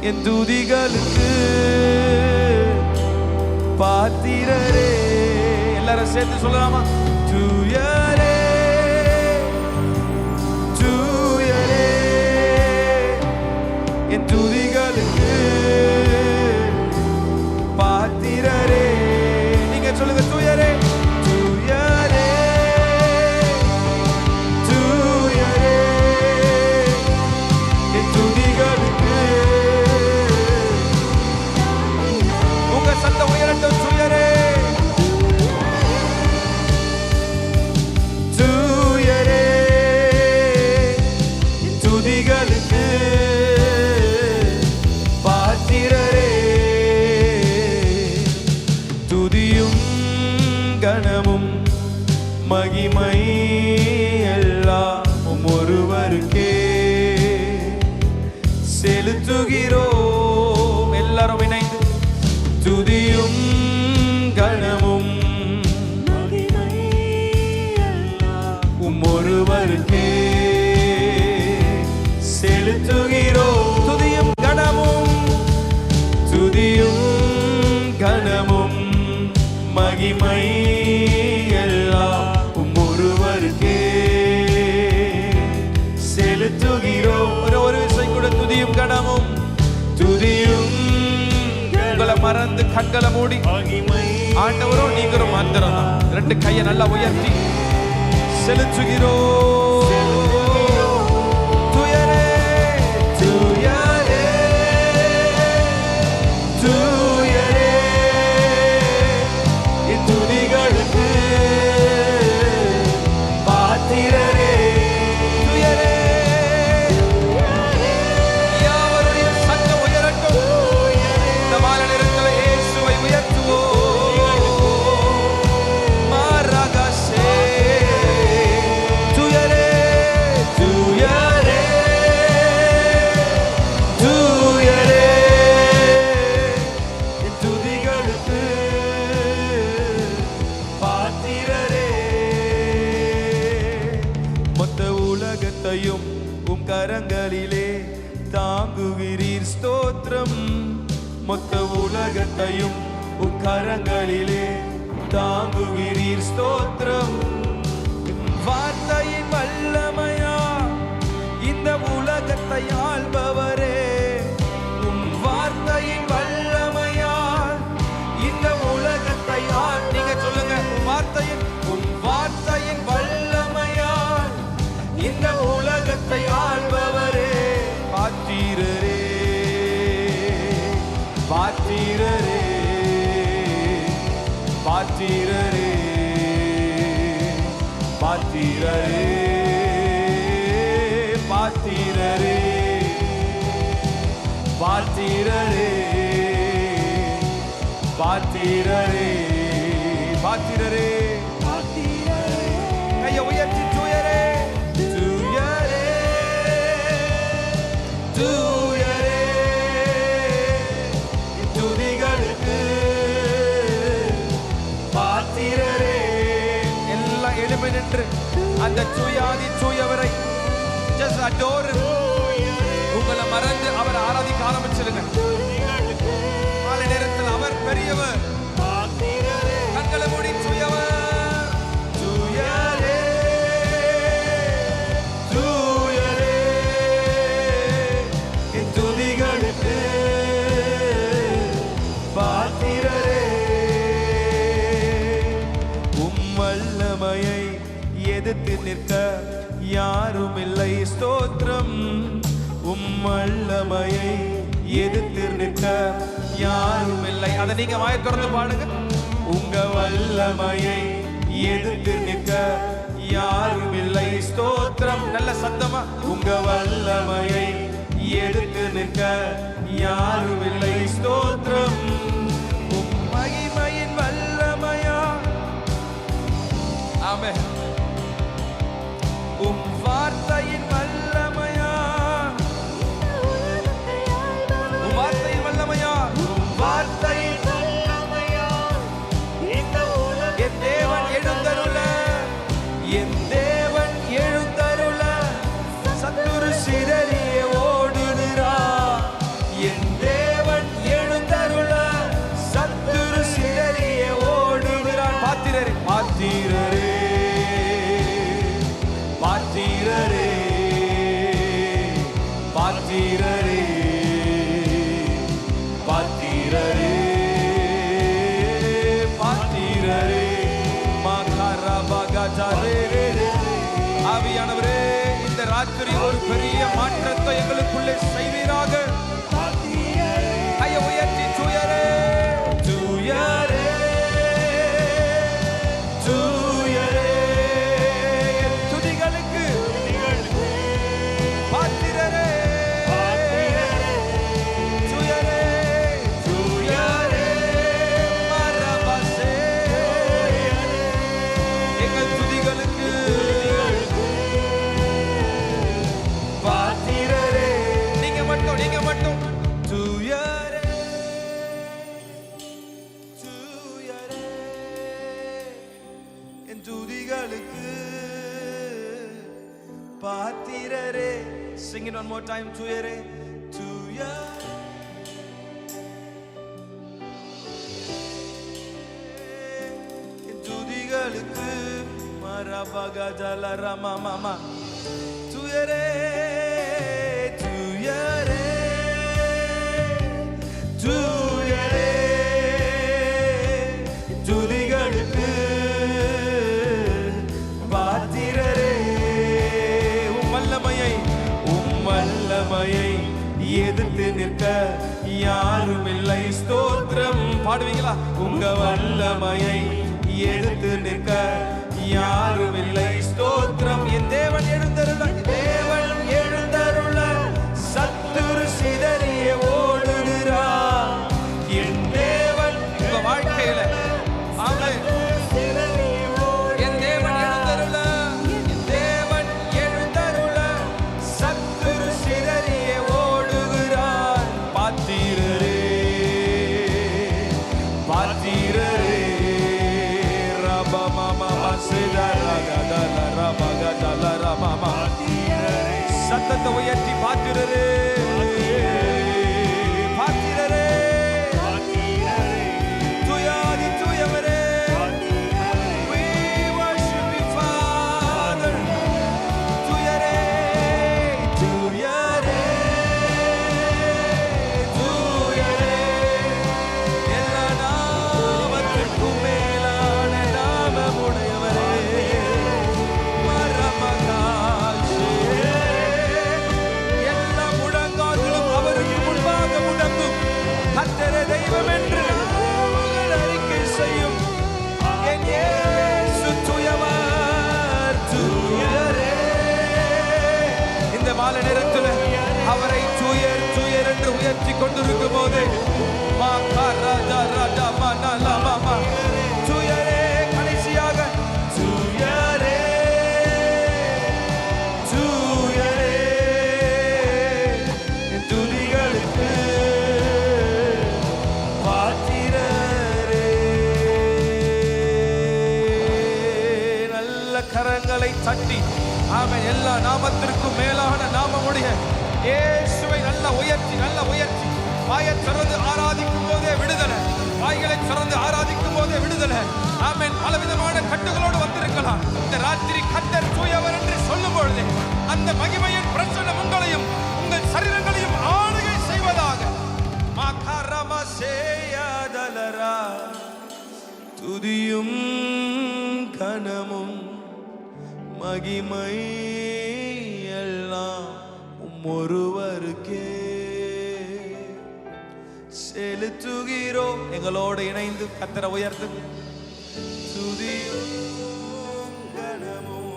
என் துதிகளுக்கு பாத்திரரே. எல்லாரும் சேர்த்து சொல்லலாமா? தூயரே தூயரே என் துதிகளுக்கு பாத்திரரே. நீங்க சொல்லுங்க, தூயரே தூயரே தூயரே என் துதிகளுக்கு. உங்க சத்தம் உயரட்டும். தூயரே தூயரே என் துதிகளுக்கு பாத்திரரே. துதியும் கணமும் மகிமை எல்லாம் ஒருவருக்கே செலுத்துகிறோம். எல்லாரும் இணைந்து துதியும் கணமும் மகிமை எல்லாம் ஒருவருக்கே செலுத்துகிறோம். துதியும் கணமும் துதியும் கணமும் மகிமை எல்லாம் ஒருவருக்கே செலுத்துகிறோம். ஒரு விசை கூட துதியும் கணமும் துதியும். உங்களை மறந்து கண்களை மூடி ஆண்டவரோ நீங்களும் மாத்திரம் தான். ரெண்டு கையை நல்லா உயர்த்தி செலுத்துகிறோம். தூயரே தூயரே தூயரே என் துதிகளுக்கு பாத்திரரே. தூயரே யாவருடைய சத்தம் உயரட்டும். இந்த மாலை நேரத்தில் இயேசுவை உயர்த்துவோம். மாரகசே தூயரே தூயரே தூயரே என் துதிகளுக்கு பாத்திரரே. மொத்த உலகத்தையும் உம் கரங்களிலே தாங்குகிறீர் ஸ்தோத்திரம். மொத்த உலகத்தையும் உம் கரங்களிலே தாங்குகிறீர் ஸ்தோத்திரம். வார்த்தையின் வல்லமையா இந்த உலகத்தை ஆள்பவரே. உம் வார்த்தையின் வல்லமையால் இந்த உலகத்தை ஆள். நீங்க சொல்லுங்க, உம் வார்த்தையின் வல்லமையால் இந்த உலகத்தை ஆள்பவரே. பாத்திரரே பாத்திரரே பாத்திரரே பாத்திரரே பாத்திரரே பாத்திரரே பாத்திரரே பாத்திரரே. கையை உயர்த்தி தூயரே தூயரே தூயரே துதிகளுக்கு பாத்திரரே. எல்லாம் எழுமை நின்று அந்த தூயாதி தூயவரை just adore. உங்களை மறந்து அவர் ஆராதிக்க ஆரம்பிச்சிருங்க. காலை நேரத்தில் அவர் பெரியவர். கண்களை மூடி தூயவர் தூயரே தூயரே என் துதிகளுக்கு பாத்திரரே. உம் வல்லமையை எதிர்த்து நிற்க யாரும் இல்லை ஸ்தோத்திரம். உம் வல்லமையை எதிர்த்து நிற்க யாரும் இல்லை. அதை நீங்க வாயை திறந்து பாடுங்க. உங்க வல்லமையை எதிர்த்து நிற்க யாரும் இல்லை ஸ்தோத்திரம். நல்ல சத்தமா, உங்க வல்லமையை எதிர்த்து நிற்க யாரும் இல்லை ஸ்தோத்திரம். உம் மகிமையின் வல்லமையா. ஆமென். உம் வார்த்தையின் வல்லமையா. உம் வார்த்தையின் வல்லமையா. உம் வார்த்தையின் வல்லமையா. என் தேவன் எழுந்தருள, என் தேவன் எழுந்தருள சத்துரு சிதறிய ஓடுகிறா. என் ராத்திரி ஒரு பெரிய மாற்றத்தை எங்களுக்குள்ளே செய்வீராக. கையை உயர்த்தி தூயரே தூயரே தூயரே என் துதிகளுக்கு பாத்திரரே தூயரே தூயரே மரபசே எங்கள் துதிகளுக்கு பாத்திரரே. நீங்க மட்டும் தூயரே தூயரே என் துதிகளுக்கு பாத்திரரே. Sing it one more time. தூயரே தூயரே என் துதிகளுக்கு மரபகஜல ரமமம தூயரே தூயரே தூயரே துதிகளுக்கு பாத்திரரே. உம்மல்லமையை எதிர்த்து நிற்க யாரும் இல்லை. ஸ்தோத்திரம் பாடுவீங்களா? உங்க வல்லமையை எதிர்த்து நிற்க யாரும் இல்லை. ஸ்தோத்திரம். என் தேவன் எழுந்தருள சத்துரு சிதறிய ஓடுகிறார். என் தேவன் உங்க வாழ்க்கையில ஆமென். என் தேவன் எழுந்தருள சத்துரு சிதறிய ஓடுகிறார். பாத்திரரே பாத்திரரே சத்தத்தை உயர்த்தி பாத்திரரே பாத்திரரே தூயாதி தூயவரே. We worship you, Father. தூயரே தூயரே தூயரே எல்லா நாமத்திற்கும் மேலான நாமமுடையவரே. எல்லா முழங்கால்களும் அவருக்கு முன்பாக முடங்கும். கர்த்தரே தெய்வம் என்று அறிக்கை செய்யும். என் இயேசு தூயவர் தூயரே. இந்த மாலை நேரத்தில் அவரை தூயர் தூயர் என்று உயர்த்தி கொண்டிருக்கும் போது தூயரே கடைசியாக தூயரே தூயரே துதிகளுக்கு பாத்திரரே. நல்ல கரங்களை தட்டி ஆமென். எல்லா நாமத்திற்கும் மேலான நாமமுடைய இயேசுவை நல்ல உயர்த்தி வாயை திறந்து ஆராதிக்கும் போதே விடுதலை. வாய்களை திறந்து ஆராதிக்கும் போதே விடுதலை. ஆமென். பலவிதமான கட்டுகளோடு வந்திருக்கலாம். இந்த ராத்திரி கர்த்தர் தூயவர் என்று சொல்லும் பொழுது அந்த மகிமையின் பிரசன்னம் உங்களையும் உங்கள் சரீரங்களையும் ஆளுகை செய்வதாக. துதியும் கனமும் மகிமை எல்லாம் ஒருவருக்கே செலுத்துகிறோம். எங்களோடு இணைந்து கர்த்தரை உயர்த்து. துதியும் கனமும்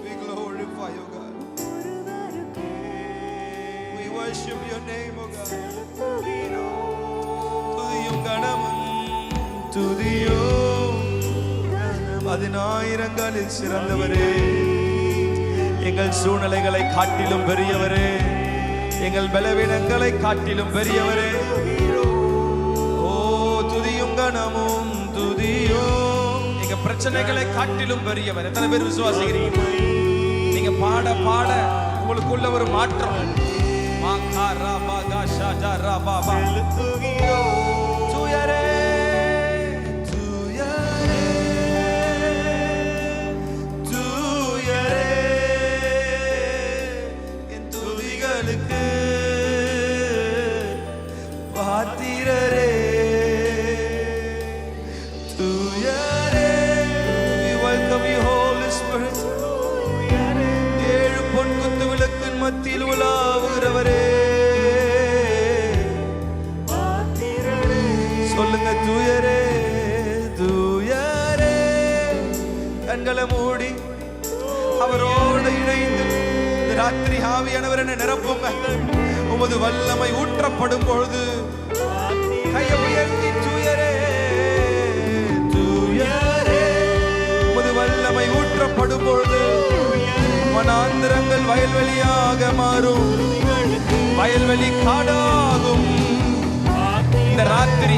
we glorify you, God. We worship your name, O God. துதியும் கனமும் துதியும் 10,000களில் சிறந்தவரே. எங்கள் சூழ்நிலைகளை காட்டிலும் பெரியவரே. எங்கள் பலவீனங்களை காட்டிலும் பெரியவரே. ஓ துதியும் கனமும் துதியும் எங்க பிரச்சனைகளை காட்டிலும் பெரியவர். எத்தனை பேர் விசுவாசிக்கிறீங்க? நீங்க பாட பாட உங்களுக்குள்ள ஒரு மாற்றம். தூயரே தூயரே தூயரே என் துதிகளுக்கு பாத்திரரே தூயரே. We welcome you, Holy Spirit. கண்களை மூடி அவரோடு இணைந்து ராத்திரி ஆவியானவர் என்ன நிரப்புங்க. உமது வல்லமை ஊற்றப்படும் பொழுது கையை உயர்த்தி தூயரே தூயரே, உமது வல்லமை ஊற்றப்படும் பொழுது வனாந்திரங்கள் வயல்வெளியாக மாறும், வயல்வெளி காடாகும். இந்த ராத்திரி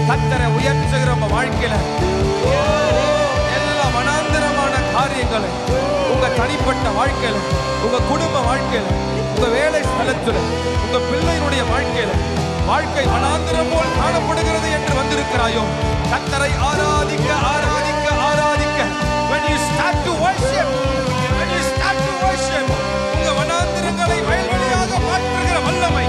கர்த்தரை உயர்த்துகிற உங்க வாழ்க்கையில எல்லா வனாந்திரமான காரியங்களை உங்க தனிப்பட்ட வாழ்க்கையில, உங்க குடும்ப வாழ்க்கையில, உங்க வேலை ஸ்தலத்துல, உங்க பிள்ளையினுடைய வாழ்க்கையில வாழ்க்கை வனாந்திரம் போல் காணப்படுகிறது என்று வந்திருக்கிறாயோ, கர்த்தரை ஆராதிக்க ஆராதிக்க ஆராதிக்க when you start to worship, when you start to worship, உங்க வனாந்திரங்களை வயல்வெளியாக மாற்றுகிற வல்லமை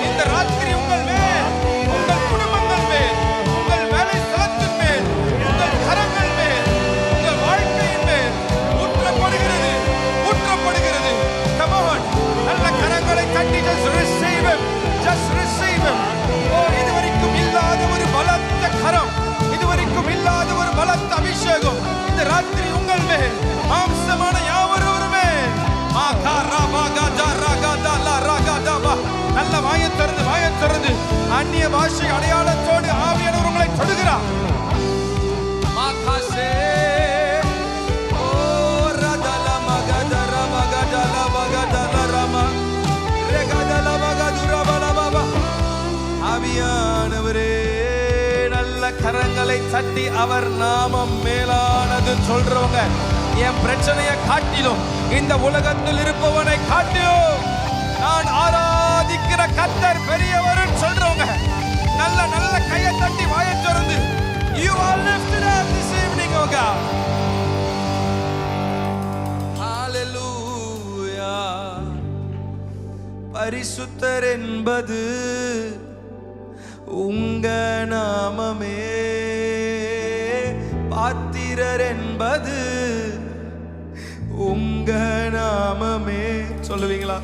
இந்த ராத்திரி உங்கள் மேல், உங்கள் குடும்பங்கள் மேல், உங்கள் வேலை ஸ்தலத்தின் மேல், உங்கள் கரங்கள் மேல், உங்கள் வாழ்க்கையின் மேல் ஊற்றப்படுகிறது ஊற்றப்படுகிறது. Come on, நல்ல கரங்களை தட்டி just receive him, just receive him. இதுவரைக்கும் இல்லாத ஒரு பலத்த கரம், இதுவரைக்கும் இல்லாத ஒரு பலத்த அபிஷேகம் இந்த ராத்திரி உங்கள் மேல், மாம்சமான யாவரும் மேல். நல்ல வாயைத் திறந்து அந்நிய பாஷை அடையாளத்தோடு ஆவியானவர் உங்களை தொடுகிறார். ஆவியானவரே, நல்ல கரங்களை தட்டி அவர் நாமம் மேலானது சொல்றவங்க, என் பிரச்சனையை காட்டிலும் இந்த உலகத்தில் இருப்பவனை காட்டிலும் நான் ஆராதிக்கிற கர்த்தர் பெரியவர் சொல்றவங்க நல்ல நல்ல கையை தட்டி வாயை திறந்து you are lifted up this evening, oh God. Hallelujah. பரிசுத்தர் என்பது உங்க நாமமே, பாத்திரர் என்பது உங்க நாமமே. சொல்லுவீங்களா?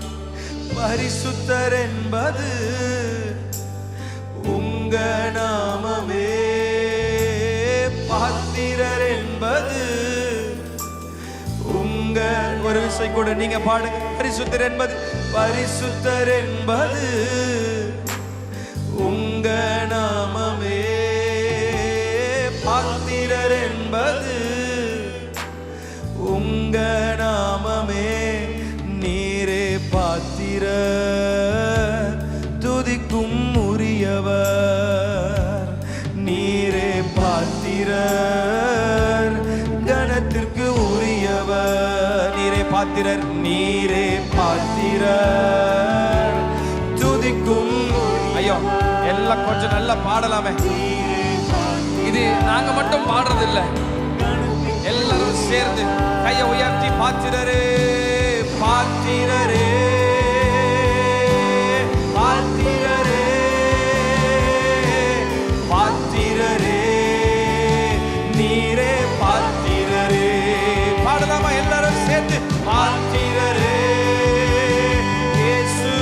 பரிசுத்தர் என்பது உங்க நாமமே, பாத்திரர் என்பது உங்க. ஒரு விசை கூட நீங்க பாடுங்க. பரிசுத்தர் என்பது, பரிசுத்தர் என்பது உங்க நாமமே, பாத்திரர் என்பது உங்க நாமமே. நீரே பாத்திரர், துதிக்கும் உரியவர். நீரே பாத்திரர், கனத்திற்கு உரியவர். நீரே பாத்திரர், நீரே பாத்திரர், துதிக்கும். ஐயோ, எல்லாம் கொஞ்சம் நல்லா பாடலாமே. இது நாங்க மட்டும் பாடுறது இல்ல, எல்லாரும் சேர்ந்து கையை உயர்த்தி பாத்திரரே பாத்திரரே பாத்திரரே பாத்திரரே, நீரே பாத்திரரே. பாடலாமா எல்லாரும் சேர்ந்து? பாத்திரரே இயேசு,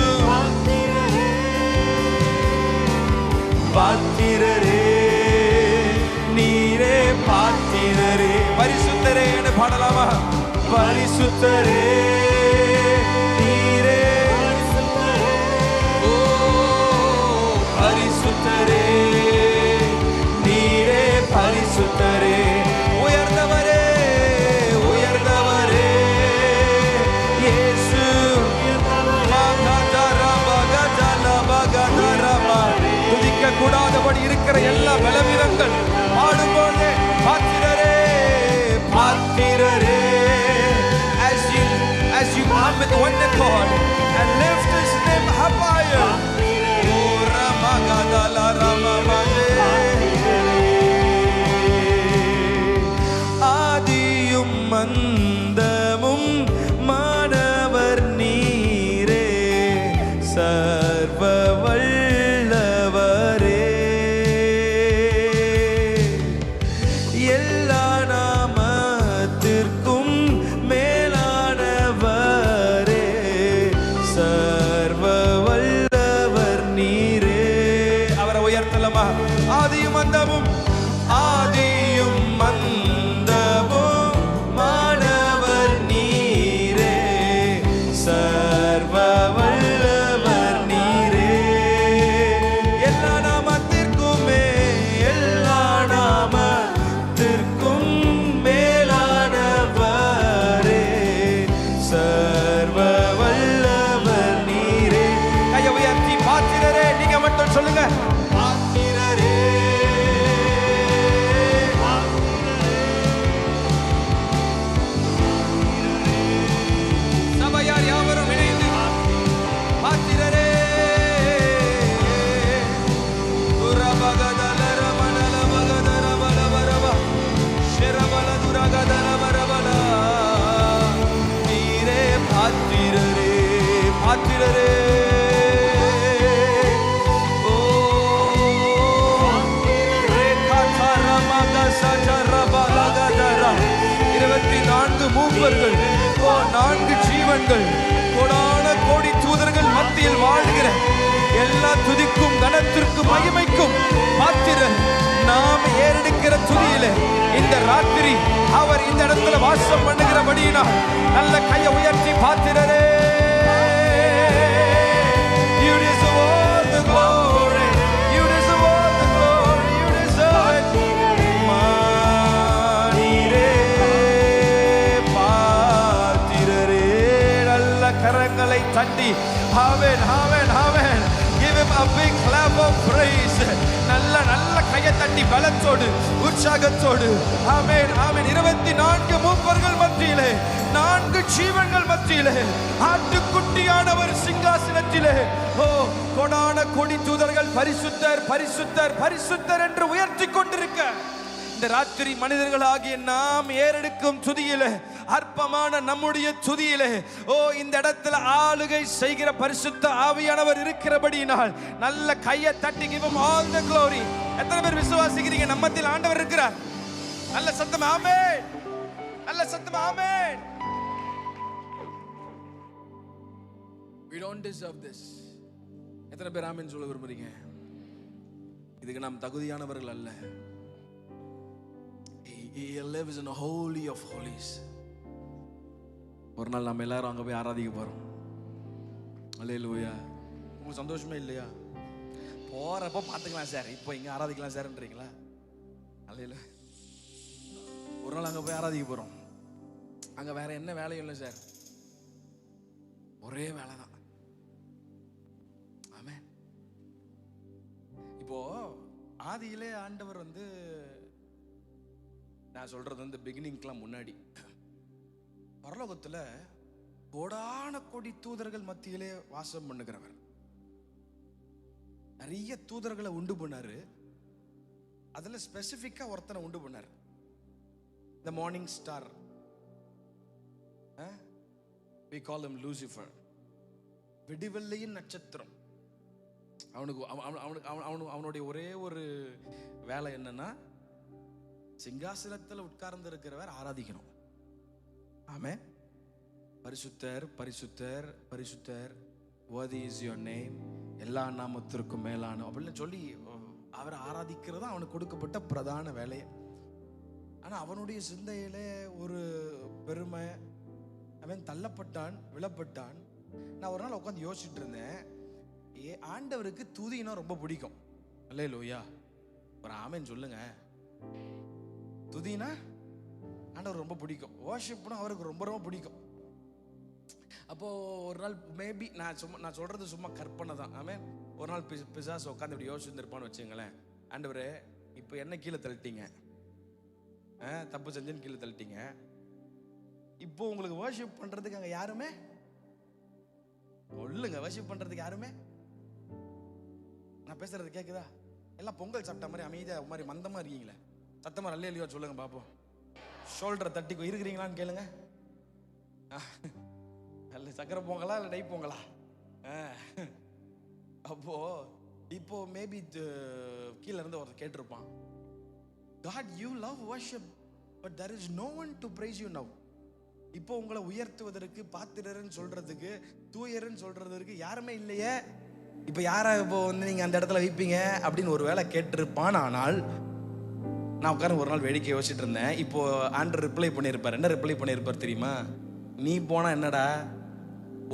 பாத்திரரே நீரே பாத்திரரே. பரிசுத்தரேன்னு பாடலாமா? பரிசுத்தரே நீரே, ஓ பரிசுத்தரே நீரே, பரிசுத்தரே. உயர்ந்தவரே உயர்ந்தவரே இயேசு. துதிக்க கூடாதபடி இருக்கிற எல்லா பலவீனங்கள் பாடும்போது பாத்திரரே பாத்திரரே. As you come with one accord and lift his name higher. Oh Ramagadala Ramamade. ஆதியும் மந்தமும் மானவர் நீரே, சர்வ வல்லவரே. எல்லா நாமத்திற்கும் மேலானவரே, சர்வ வல்லவர் நீரே. அவரை உயர்த்தலாமா? ஆதியும் மந்தமும், ஆதியும் மந்தமும் நீரே பாத்திரரே, பாத்திரரே. மூப்பர்கள், 4 ஜீவன்கள், கோடான கோடி தூதர்கள் மத்தியில் வாழ்கிற எல்லா துதிக்கும் கனத்திற்கும் மகிமைக்கும் பாத்திரர் நாம் ஏறெடுக்கிற துதியிலே இந்த ராத்திரி அவர் இந்த இடத்துல வாசம் பண்ணுகிறபடியினால் நல்ல கையை உயர்த்தி பாத்திரரே. You deserve all the glory, you deserve all the glory, you deserve it. கரங்களை தட்டி ஆமென் ஆமென் ஆமென். Give him a big clap of praise. நல்ல கையை தட்டி பலத்தோடு உற்சாகத்தோடு ஆமென் ஆமென். 24 மூப்பர்கள் மத்தியிலே, 4 ஜீவன்கள் மத்தியிலே, ஆட்டுக்குட்டியானவர் சிங்காசனத்திலே, ஓ கோடான கோடி தூதர்கள் பரிசுத்தர் பரிசுத்தர் பரிசுத்தர் என்று உயர்த்தி கொண்டிருக்க இந்த ராத்திரி மனிதர்களாகிய நாம் ஏறெடுக்கும் துதியிலே, அற்பமான நம்முடைய துதியிலே, ஓ இந்த இடத்துல ஆளுகை செய்கிற பரிசுத்த ஆவியானவர் இருக்கிறபடியினால் நல்ல கையை தட்டி give him all the glory. எத்தனை பேர் விசுவாசிக்கிறீங்க நம்மத்தில் ஆண்டவர் இருக்கிறார்? நல்ல சத்தம் ஆமென், நல்ல சத்தம் ஆமென். We don't deserve this. எத்தனை பேர் ஆமென் சொல்ல விரும்புறீங்க? இதுக்கு நாம் தகுதியானவர்கள் அல்ல. He lives in a holy of holies. ஒரு நாள் நம்ம எல்லாரும் அங்க போய் ஆராதிக்க போறோம். அல்லேலூயா. உங்களுக்கு சந்தோஷமே இல்லையா? போறப்ப பாத்துக்கலாம் சார், இப்போ இங்க ஆராதிக்கலாம் சார்ன்றீங்களா? அல்லேலூயா. ஒரு நாள் அங்க போய் ஆராதிக்க போறோம். அங்க வேற என்ன வேலையும் இல்லை சார், ஒரே வேலை தான். ஆமென். இப்போ ஆதியிலே ஆண்டவர் நான் சொல்றது பிகினிங்க்குலாம் முன்னாடி பரலோகத்துல கோடான கோடி தூதர்கள் மத்தியிலே வாசம் பண்ணுகிறவர். நிறைய தூதர்களை உண்டு பண்ணாரு. அதுல ஸ்பெசிபிக்கா ஒருத்தனை உண்டு பண்ணாரு, the morning star. we call him Lucifer. விடிவெள்ளியின் நட்சத்திரம். அவனுடைய ஒரே ஒரு வேலை என்னன்னா, சிங்காசனத்தில் உட்கார்ந்து இருக்கிறவர் ஆராதிக்கணும். ஆமென். பரிசுத்தர் பரிசுத்தர் பரிசுத்தர், worthy is your name, எல்லா நாமத்திற்கும் மேலான அப்படின்னு சொல்லி அவரை ஆராதிக்கிறது அவனுக்கு கொடுக்கப்பட்ட பிரதான வேலை. ஆனா அவனுடைய சிந்தையிலே ஒரு பெருமை, அவன் தள்ளப்பட்டான், விழப்பட்டான். நான் ஒரு நாள் உட்காந்து யோசிச்சுட்டு இருந்தேன், ஆண்டவருக்கு துதினா ரொம்ப பிடிக்கும். அல்லேலூயா, ஒரு ஆமென் சொல்லுங்க. துதினா ஆண்டவர் ரொம்ப பிடிக்கும், வர்ஷிப்னா அவருக்கு ரொம்ப ரொம்ப பிடிக்கும். அப்போ ஒரு நாள் மேபி நான் சொல்றது சும்மா கற்பனை தான். ஆமென். ஒரு நாள் பிசாசு உட்காந்து இப்படி யோசிச்சுருப்பான்னு வச்சுங்களேன், ஆண்டவரே இப்போ என்ன கீழே தள்ளிட்டீங்க, தப்பு செஞ்சேன்னு கீழே தள்ளிட்டீங்க, இப்போ உங்களுக்கு வர்ஷிப் பண்றதுக்கு அங்க யாருமே சொல்லுங்க, வர்ஷிப் பண்றதுக்கு யாருமே. நான் பேசுறது கேக்குதா? எல்லாம் பொங்கல் சாப்பிட்ட மாதிரி அமைதியா மாதிரி மந்தமா இருக்கீங்களே, சத்தமா நல்ல இல்லையோ சொல்லுங்க பாப்போம். ஷோல்டரை தட்டி இருக்கிறீங்களான்னு கேளுங்க. அல்ல சக்கரை பொங்கலா இல்லை நெய் பொங்கலா? அப்போ இப்போ மேபி கீழே இருந்து ஒருத்தர் கேட்டிருப்பான், God you love worship but there is no one to praise you now. இப்போ உங்களை உயர்த்துவதற்கு, பாத்திரன்னு சொல்றதுக்கு, தூயர்ன்னு சொல்றதுக்கு யாருமே இல்லையே, இப்போ யாரை இப்போ நீங்க அந்த இடத்துல வைப்பீங்க அப்படின்னு ஒரு வேளை கேட்டிருப்பான். ஆனால் நான் உட்காந்து ஒரு நாள் வேடிக்கை யோசிச்சுட்டு இருந்தேன். இப்போ ஆண்டர் ரிப்ளை பண்ணியிருப்பார். என்ன ரிப்ளை பண்ணியிருப்பார் தெரியுமா? நீ போனா என்னடா,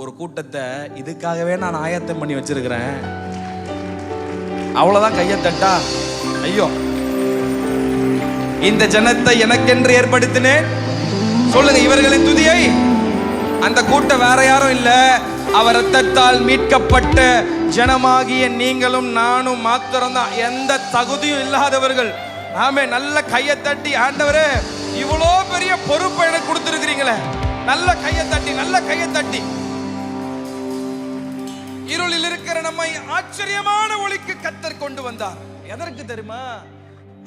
ஒரு கூட்டத்தை இதுக்காகவே நான் ஆயத்தம் பண்ணி வச்சிருக்கிறேன், அவ்வளவுதான். கையை தட்டா, ஐயோ இந்த ஜனத்தை எனக்கென்று ஏற்படுத்தினேன் சொல்லுங்க. இவர்களின் துதியை அந்த கூட்டம் வேற யாரும் இல்ல, அவர் ரத்தத்தால் மீட்கப்பட்ட ஜனமாகிய நீங்களும் நானும் மாத்திரம்தான், எந்த தகுதியும் இல்லாதவர்கள். ஆமே. நல்ல கையை தட்டி, ஆண்டவரே இவ்வளோ பெரிய பொறுப்பை எனக்கு கொடுத்திருக்கிறீங்களே, நல்ல கையை தட்டி, நல்ல கையை தட்டி. இருளில் இருக்கிற நம்மை ஆச்சரியமான ஒளிக்கு கர்த்தர் கொண்டு வந்தார். எதற்கு தெரியுமா?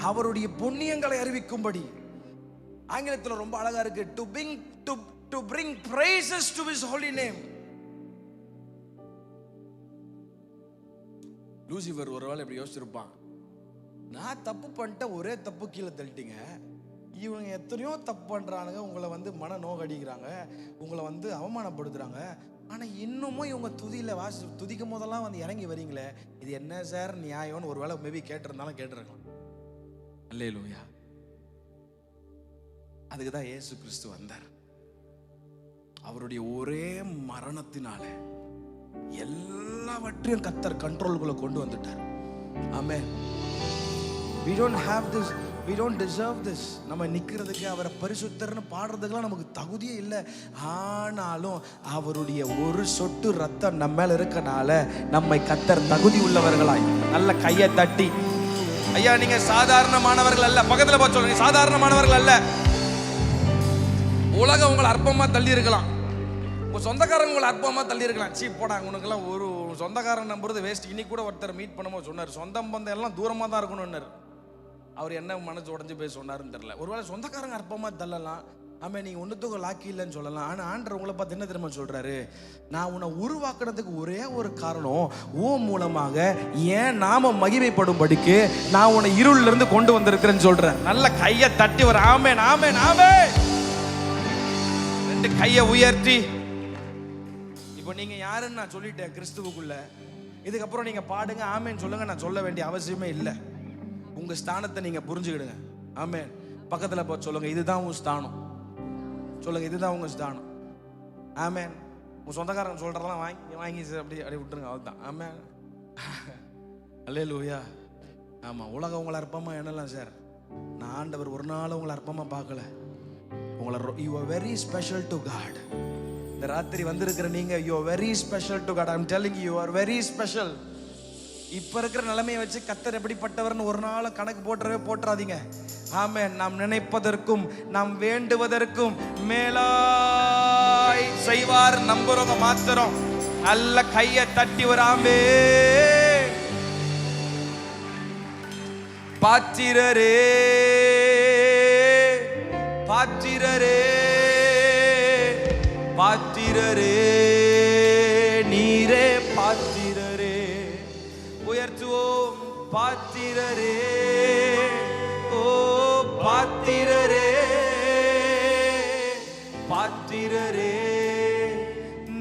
அவருடைய புண்ணியங்களை அறிவிக்கும்படி. ஆங்கிலத்தில் ரொம்ப அழகா இருக்கு, to bring praises to his holy name. Lucifer ஒருவேளை இப்படி யோசிச்சிருப்பான், நான் தப்பு பண்ணிட்டேன், ஒரே தப்பு கீழே தள்ளிட்டீங்க, இவங்க எத்தனையோ தப்பு பண்றானுங்க, உங்களை வந்து மன நோகடிக்கிறாங்க, உங்களை வந்து அவமானப்படுத்துறாங்க, ஆனா இன்னமும் இவங்க துதிக்கும் போதெல்லாம் வந்து இறங்கி வரீங்களே, இது என்ன சார் நியாயம்னு ஒருவேளை மேபி கேட்டிருந்தாலும் கேட்டிருக்கலாம். அல்லேலூயா. அதுக்கு தான் இயேசு கிறிஸ்து வந்தார். அவருடைய ஒரே மரணத்தினால எல்லாவற்றையும் கர்த்தர் கண்ட்ரோலுக்குள்ள கொண்டு வந்துட்டார். ஆமென். we don't deserve this. நம்ம நிக்கிறதுக்கு, அவரை பரிசுத்தர்னு பாடுறதுக்குலாம் நமக்கு தகுதியே இல்லை. ஆனாலும் அவருடைய ஒரு சொட்டு ரத்தம் நம்ம மேல இருக்கனால நம்மை கர்த்தர் தகுதி உள்ளவர்களாய் நல்ல கையை தட்டி, ஐயா நீங்க சாதாரணமானவர்கள் அல்ல, பக்கத்துல பார்த்து சொல்லுங்க, சாதாரணமானவர்கள் அல்ல. உலகம் உங்களை அற்பமா தள்ளி இருக்கலாம், உங்க சொந்தக்காரங்க உங்களை அற்பமா தள்ளி இருக்கலாம், சீ போடாங்க உனக்கெல்லாம் ஒரு சொந்தக்காரன் நம்புறது வேஸ்ட். இன்னைக்கு கூட ஒருத்தர் மீட் பண்ணும்போது சொன்னார், சொந்தம் பந்தம் எல்லாம் தூரமா தான் இருக்கணும்னாரு. அவர் என்ன மனசு உடஞ்சு போய் சொன்னாருன்னு தெரியல. ஒருவேளை சொந்தக்காரங்க அற்பமா தள்ளலாம், ஆமாம் நீங்க ஒன்றுத்துக்கும் லாக்கி இல்லைன்னு சொல்லலாம். ஆனா ஆண்டவர் உங்களை பார்த்து என்ன தெரியுமா சொல்றாரு, நான் உன்னை உருவாக்குறதுக்கு ஒரே ஒரு காரணம், ஓ மூலமாக ஏன் நாம மகிமைப்படும்படிக்கு நான் உன்னை இருள்ல இருந்து கொண்டு வந்திருக்கிறேன்னு சொல்றேன். நல்ல கையை தட்டி ஒரு ஆமென் ஆமென் ஆமென். ரெண்டு கையை உயர்த்தி, இப்போ நீங்க யாருன்னு நான் சொல்லிட்டேன் கிறிஸ்துவுக்குள்ள, இதுக்கப்புறம் நீங்க பாடுங்க ஆமென் சொல்லுங்க, நான் சொல்ல வேண்டிய அவசியமே இல்லை. உங்க ஸ்தானத்தை நீங்க புரிஞ்சுக்கிடுங்க. ஆமென். பக்கத்துல போய் சொல்லுங்க, இதுதான் உங்க ஸ்தானம். சொல்லுங்க, இதுதான் உங்க ஸ்தானம். ஆமென். உங்க சொந்தக்காரங்க சொல்றதெல்லாம் வாங்கி அப்படி விட்டுருங்க, அவ்வளவுதான். ஆமென். அல்லேலூயா. ஆமா, உலகம் உங்களை அற்பமா என்னலாம் சார், நான் ஆண்டவர் ஒரு நாள் உங்களை அற்பமா பார்க்கல. உங்களை you are very special to God. இந்த ராத்திரி வந்திருக்கிற நீங்க you are very special to God. I'm telling you, you are very special. இப்ப இருக்கிற நிலைமையை வச்சு கர்த்தர் எப்படிப்பட்டவர்னு ஒரு நாள் கணக்கு போட்டுறாதீங்க. ஆமென். நாம் நினைப்பதற்கும் நாம் வேண்டுவதற்கும் மேலாய் செய்வார் நம்புறவங்க மாத்திரம் நல்ல கையை தட்டி வராமே. பாத்திரரே பாத்திரரே பாத்திரரே நீரே பாத்திரரே, உயர்த்துவோம் பாத்திரரே, ஓ பாத்திரரே பாத்திரரே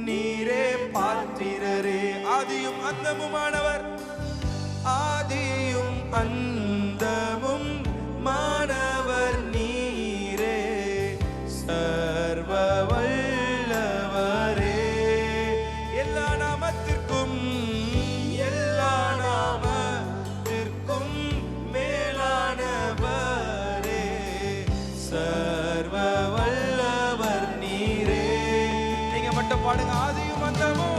நீரே பாத்திரரே. ஆதியும் அந்தமுமானவர், ஆதியும் அந்தமும் மானவர் நீரே, சர்வ வல்லவரே. எல்லா நாமத்திற்கும் எல்லா நாமத்திற்கும் மேலானவரே, சர்வ வல்லவர் நீரே. நீங்க மட்டும் பாடுங்க, ஆதியும் அந்தமும்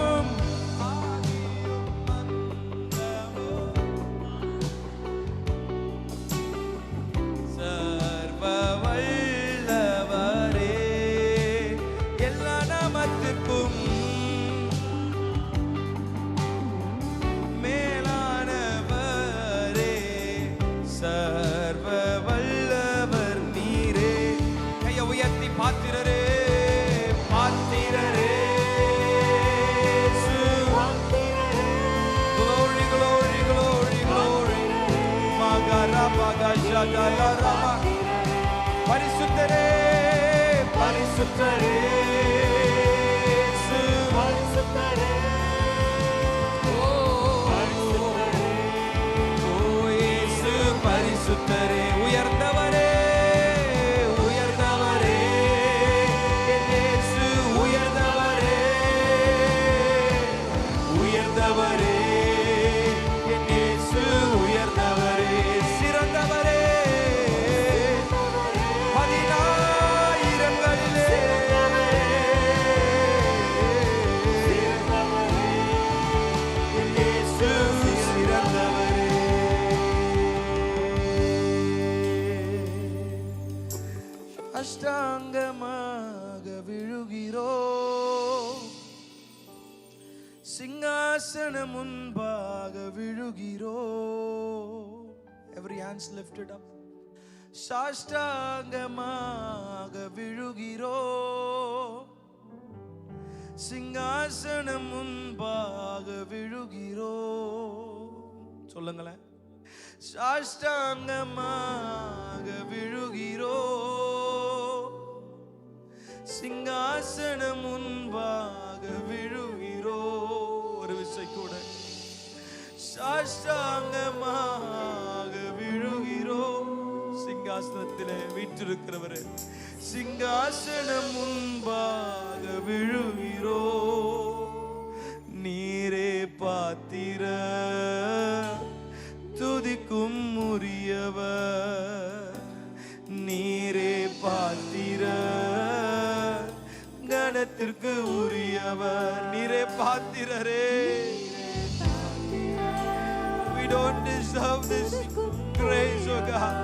பாத்திரரே பாத்திரரே glory glory glory glory magara magajala rama பரிசுத்தரே பரிசுத்தரே பரிசுத்தரே ஓ இயேசு பரிசுத்தரே. உயர்ந்தவரே அஷ்டாங்கமாக விழுகிறோ, சிங்காசன முன்பாக விழுகிறோ. Every hands lifted up. சாஷ்டாங்கமாக விழுகிறோ, சிங்காசனம் முன்பாக விழுகிறோ. சொல்லுங்களேன். சாஷ்டாங்கமாக விழுகிறோ, சிங்காசனம் முன்பாக விழுகிறோ. ஒரு விசை கூட. சாஷ்டாங்கமாக விழுகிறோ, சிங்காசனத்திலே வீற்றிருக்கிறவரே, சிங்காசனம் முன்பாக விழுகிறோ. நீரே பாத்திர துதிக்கும் உரியவர், நீரே பாத்திர கணத்திற்கு உரியவர். நீரே பாத்திரரே. We don't deserve this grace, oh God.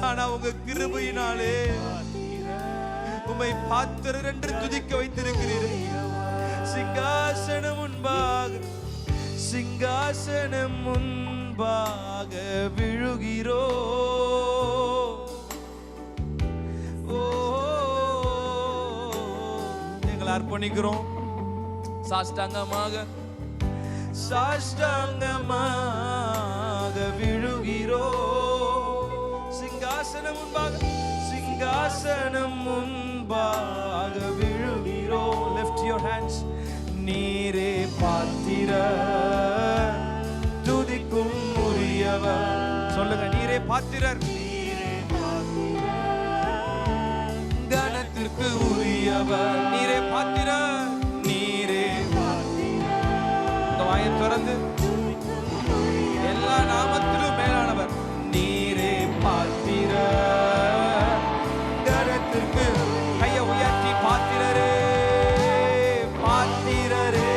ஆனா உங்க கிருபையினாலே உம்மை பாத்திரர் என்று துதிக்க வைத்திருக்கிறீர்கள். சிங்காசனம் முன்பாக, சிங்காசனம் முன்பாக விழுகிறோ. எங்களை அர்ப்பணிக்கிறோம். சாஷ்டாங்கமாக, சாஷ்டாங்கமாக விழுகிறோ. சிங்காசனம் முன்பாக, சிங்காசனம் முன்பாக விழுகிறோ. Lift your hands. நீரே பாத்திர துதிக்கும் உரியவர். சொல்லுங்க. நீரே பாத்திரர், கணத்திற்கு உரியவர். நீரே பாத்திரர், நீரே வாயை திறந்து எல்லா நாமத்திலும் மேலானவர். நீரே பாத்திரர், கணத்திற்கு கையை உயர்த்தி பாத்திரரே, பாத்திரரே.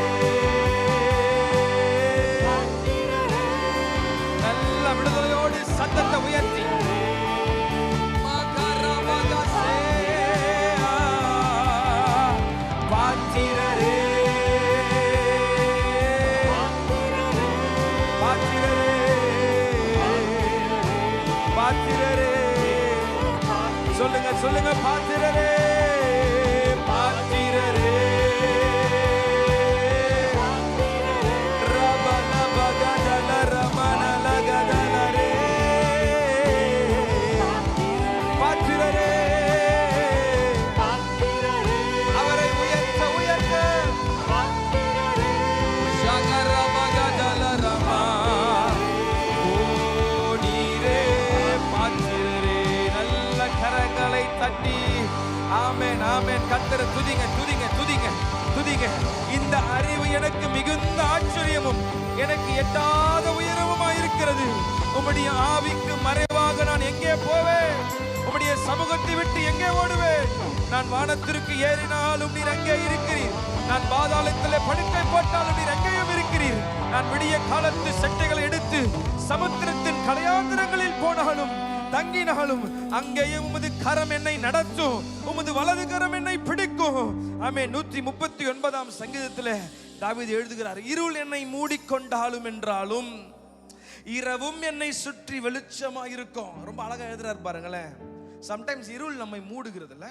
நல்ல விடுதலையோடு சத்தத்தை உயர்த்தி பாத்திரரே, பாத்திரரே. சொல்லுங்க, சொல்லுங்க. பாத்திரரே, பாத்திரரே. ரபல பகதல ரமணல கதலரே, பாத்திரரே. அவரை உயர்த்த உயர்த்த சகர பகதல ரமா. கரங்களை தட்டி ஆமென், ஆமென். கர்த்தரை துதிங்க, துதிங்க, துதிங்க, துதிங்க. இந்த அறிவு எனக்கு மிகுந்த ஆச்சரியமும் எனக்கு எட்டாத உயரமுமாய் இருக்கிறது. உம்முடைய ஆவிக்கு மறைவாக நான் எங்கே போவேன்? உம்முடைய சமூகத்தை விட்டு எங்கே ஓடுவேன்? நான் வானத்திற்கு ஏறினாலும் நீர் அங்கே இருக்கிறீர். நான் பாதாளத்திலே படுக்கை போட்டாலும் நீர் அங்கேயும் இருக்கிறீர். நான் விடிய காலத்து செட்டைகளை எடுத்து சமுத்திரத்தின் கலையாந்திரங்களில் போனாலும் தங்கினாலும் அங்கேயும் உமது கரம் என்னை நடத்தும், உமது வலது கரம் என்னை பிடிக்கும். ஆமென். 139 சங்கீதத்தில் தாவீது எழுதுகிறார், இருள் என்னை மூடிக்கொண்டாலும் என்றாலும் இரவும் என்னை சுற்றி வெளிச்சமா இருக்கும். ரொம்ப அழகா எழுதுறாரு பாருங்களேன். சம்டைம்ஸ் இருள் நம்மை மூடுகிறது இல்ல?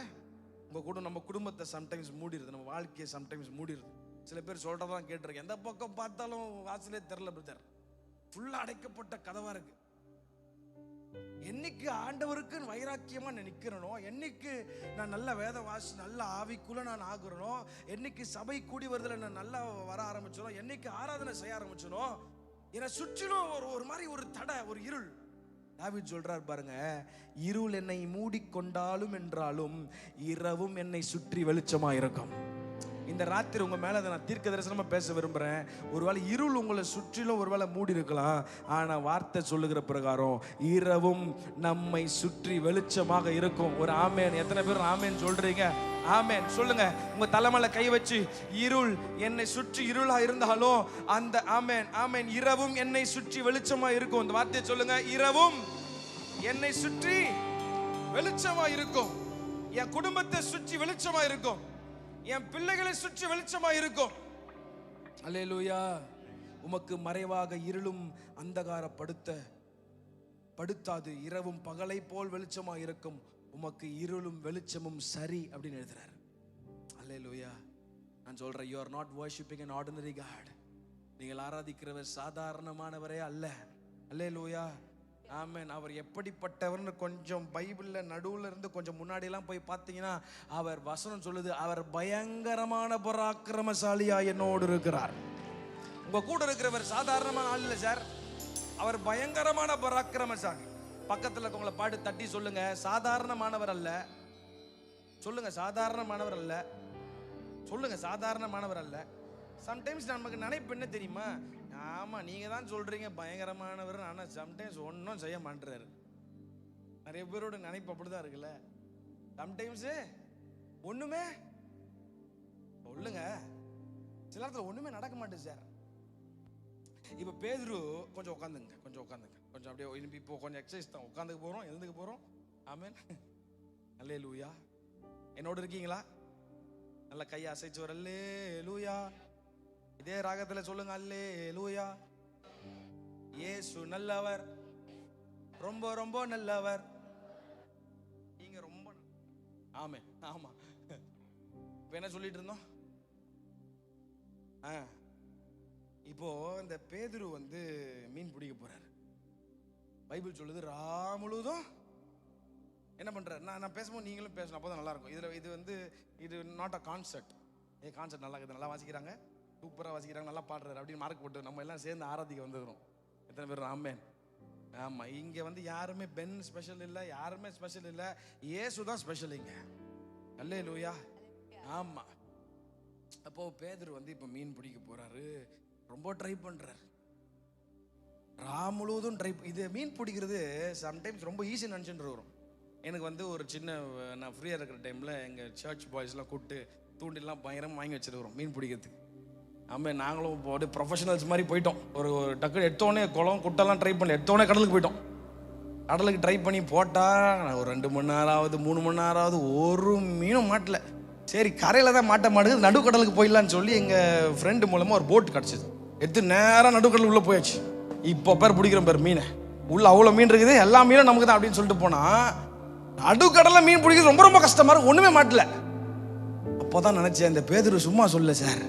உங்க கூட நம்ம குடும்பத்தை சம்டைம்ஸ் மூடிடுது, நம்ம வாழ்க்கையை சம்டைம்ஸ் மூடிடுது. சில பேர் சொல்றதான் கேட்டிருக்கேன், எந்த பக்கம் பார்த்தாலும் வாசலே தெரியல பிரதர், ஃபுல்லா அடைக்கப்பட்ட கதவா இருக்கு. என்னைக்கு ஆண்டவருக்கு வைராக்கியமா நிக்கிறனோ, என்னைக்கு நான் நல்ல வேத வாசி நல்ல ஆவிக்குள்ள நான் ஆகுறனோ, என்னைக்கு சபை கூடி வருதுல நான் நல்லா வர ஆரம்பிச்சனோ, என்னைக்கு ஆராதனை செய்ய ஆரம்பிச்சனோ, என்னை சுற்றிலும் ஒரு மாதிரி ஒரு தடை, ஒரு இருள். தாவீது சொல்றார் பாருங்க, இருள் என்னை மூடிக்கொண்டாலும் என்றாலும் இரவும் என்னை சுற்றி வெளிச்சமா இருக்கும். இந்த ராத்திரி உங்க மேல நான் தீர்க்க தரிசனமா பேச விரும்புறேன். ஒருவேளை இருள் உங்களை சுற்றிலும் ஒருவேளை மூடி இருக்கலாம், ஆனா வார்த்தை சொல்லுகிற பிரகாரம் இரவும் நம்மை சுற்றி வெளிச்சமாக இருக்கும். ஒரு ஆமேன். எத்தனை பேர் ஆமேன் சொல்றீங்க? ஆமேன் சொல்லுங்க. உங்க தலைமையில கை வச்சு, இருள் என்னை சுற்றி இருளா இருந்தாலும் அந்த ஆமேன், ஆமேன், இரவும் என்னை சுற்றி வெளிச்சமா இருக்கும். இந்த வார்த்தையை சொல்லுங்க, இரவும் என்னை சுற்றி வெளிச்சமா இருக்கும். என் குடும்பத்தை சுற்றி வெளிச்சமா இருக்கும், என் பிள்ளைகளை சுற்றி வெளிச்சமா இருக்கும். அல்லேலூயா. உமக்கு மறைவாக இருளும் அந்தகாரப்படுத்த படுத்தாது, இரவும் பகலை போல் வெளிச்சமா இருக்கும், உமக்கு இருளும் வெளிச்சமும் சரி அப்படின்னு எழுதுறாரு. அல்லேலூயா. நான் சொல்றேன், you are not worshiping an ordinary God. நீங்கள் ஆராதிக்கிறவர் சாதாரணமானவரே அல்ல. அல்லேலூயா. ஆமென். அவர் எப்படிப்பட்டவர்னு கொஞ்சம் பைபிள்ல நடுவுல இருந்து கொஞ்சம் முன்னாடி எல்லாம் போய் பார்த்தீங்கன்னா அவர் வசனம் சொல்லுது, அவர் பயங்கரமான பராக்கிரமசாலியா என்னோடு இருக்கிறார். உங்க கூட இருக்கிறவர் சாதாரணமான ஆள் இல்ல சார், அவர் பயங்கரமான பராக்கிரமசாலி. பக்கத்துல இருக்கவங்கள பாட்டு தட்டி சொல்லுங்க, சாதாரணமானவர் அல்ல. சொல்லுங்க, சாதாரணமானவர் அல்ல. சொல்லுங்க, சாதாரணமானவர் அல்ல. சம்டைம்ஸ் நமக்கு நினைப்பு என்ன தெரியுமா, ஆமா நீங்க தான் சொல்றீங்க பயங்கரமானவர், ஆனா சம்டைம்ஸ் ஒன்றும் செய்ய மாட்டுறாரு. நிறைய பேரோட நினைப்பு அப்படிதான் இருக்குல்ல. சம்டைம்ஸ் ஒண்ணுமே சொல்லுங்க, சில நேரத்தில் ஒண்ணுமே நடக்க மாட்டேது சார். இப்ப பேதுரு கொஞ்சம் உட்காந்துங்க, கொஞ்சம் அப்படியே இப்போ கொஞ்சம் எக்ஸசைஸ் தான், உட்காந்துக்கு போறோம், எழுந்துக்கு போறோம். ஆமென். அல்லேலூயா. என்னோட இருக்கீங்களா? நல்ல கையை அசைச்சு வர அல்லேலூயா. இதே ராகத்துல சொல்லுங்க அல்லேலூயா. இயேசு நல்லவர், ரொம்ப ரொம்ப நல்லவர். நீங்க ரொம்ப ஆமென். ஆமா. இப்ப என்ன சொல்லிட்டு இருந்தோம்? இப்போ இந்த பேதுரு வந்து மீன் பிடிக்க போறாரு. பைபிள் சொல்லுது முழுவதும் என்ன பண்றாரு? நான் பேசும்போது நீங்களும் பேசணும், அப்போதான் நல்லா இருக்கும். இது வந்து இது நாட் அ கான்செர்ட். கான்செர்ட் நல்லா இருக்குது, நல்லா வாசிக்கிறாங்க, சூப்பராக வாசிக்கிறாங்க, நல்லா பாடுறாரு அப்படின்னு மார்க் போட்டு நம்ம எல்லாம் சேர்ந்து ஆராதிக்க வந்துடுறோம். எத்தனை பேர்? ஆமென். ஆமா. இங்க வந்து யாருமே பென் ஸ்பெஷல் இல்லை, யாருமே ஸ்பெஷல் இல்லை, இயேசு தான் ஸ்பெஷல் இங்க. அல்லேலூயா. ஆமா. அப்போ பேதுரு வந்து இப்ப மீன் பிடிக்க போறாரு, ரொம்ப ட்ரை பண்றாரு, முழுவதும் ட்ரை. இது மீன் பிடிக்கிறது சம்டைம்ஸ் ரொம்ப ஈஸி நினச்சிட்டு வரும். எனக்கு வந்து ஒரு சின்ன, நான் ஃப்ரீயாக இருக்கிற டைமில் எங்கள் சர்ச் பாய்ஸ்லாம் கூப்பிட்டு தூண்டிலாம் பயங்கரமாக வாங்கி வச்சுருக்கிறோம் மீன் பிடிக்கிறதுக்கு. ஆமாம். நாங்களும் போட்டு ப்ரொஃபஷனல்ஸ் மாதிரி போயிட்டோம். ஒரு டக்கு எடுத்தோடனே குளம் குட்டெல்லாம் ட்ரை பண்ணி எடுத்தோடனே கடலுக்கு போயிட்டோம். கடலுக்கு ட்ரை பண்ணி போட்டால் ஒரு 2 மணி நேரம் ஆகுது, 3 மணி நேரம் ஆகுது, ஒரு மீனும் மாட்டல. சரி கரையில் தான் மாட்ட மாட்டேங்குது, நடுக்கடலுக்கு போயிடலான்னு சொல்லி எங்கள் ஃப்ரெண்டு மூலமாக ஒரு போட்டு கிடச்சிது. எடுத்து நேராக நடுக்கடலுக்கு உள்ளே போயாச்சு. இப்போ பேர் பிடிக்கிறோம் பேர் மீனை, உள்ள அவ்வளோ மீன் இருக்குது, எல்லா மீனும் நமக்கு தான் அப்படின்னு சொல்லிட்டு போனால் நடுக்கடலில் மீன் பிடிக்கிறது ரொம்ப ரொம்ப கஷ்டமா இருக்கு, ஒன்றுமே மாட்டல. அப்போதான் நினைச்சேன், இந்த பேதுரு சும்மா சொல்ல சார்,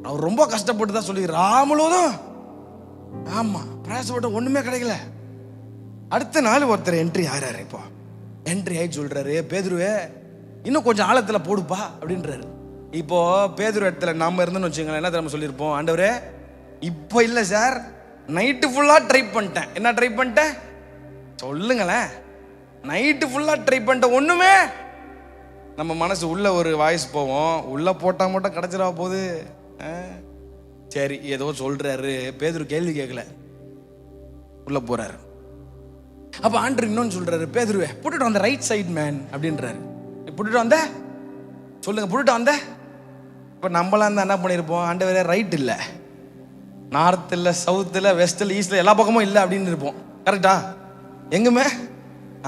அவர் ரொம்ப கஷ்டப்பட்டு தான் சொல்லி முழுவதும். ஆமா, பிரயாசப்பட்ட ஒண்ணுமே கிடைக்கல. அடுத்த நாள் ஒருத்தர் என்ட்ரி ஆறாரு. இப்போ என்ட்ரி ஆகி சொல்றாரு, பேதுருவே இன்னும் கொஞ்சம் ஆழத்துல போடுப்பா அப்படின்றாரு. இப்போ பேதுரு இடத்துல நாம இருந்தோம்னு வச்சுங்களேன், என்ன தெரியுமா சொல்லியிருப்போம், ஆண்டவரே இப்போ இல்லை சார், நைட்டு ஃபுல்லா ட்ரை பண்ணிட்டேன். என்ன ட்ரை பண்ணிட்டேன் சொல்லுங்களேன்? நைட்டு ஃபுல்லா ட்ரை பண்ணிட்டேன், ஒண்ணுமே. நம்ம மனசு உள்ள ஒரு வாய்ஸ் போவோம், உள்ள போட்டா மட்டும் கிடைச்சிடா போகுது. சரி ஏதோ சொல்றாரு. பேதுரு கேள்வி கேட்கல, உள்ள போறாரு. அப்ப ஆண்டவர் இன்னொன்னு சொல்றாரு, பேதுருவே புட்டுட்டு வந்த ரைட் சைட் மேன் அப்படின்றாரு. புட்டுட்டு வந்த சொல்லுங்க, புட்டுட்டு வந்த. இப்ப நம்மளாம் தான் என்ன பண்ணிருப்போம், ஆண்டவரே ரைட் இல்ல, நார்த் இல்ல, சவுத் இல்ல, வெஸ்ட் இல்ல, ஈஸ்ட்ல, எல்லா பக்கமும் இல்லை அப்படின்னு இருப்போம். கரெக்டா? எங்குமே.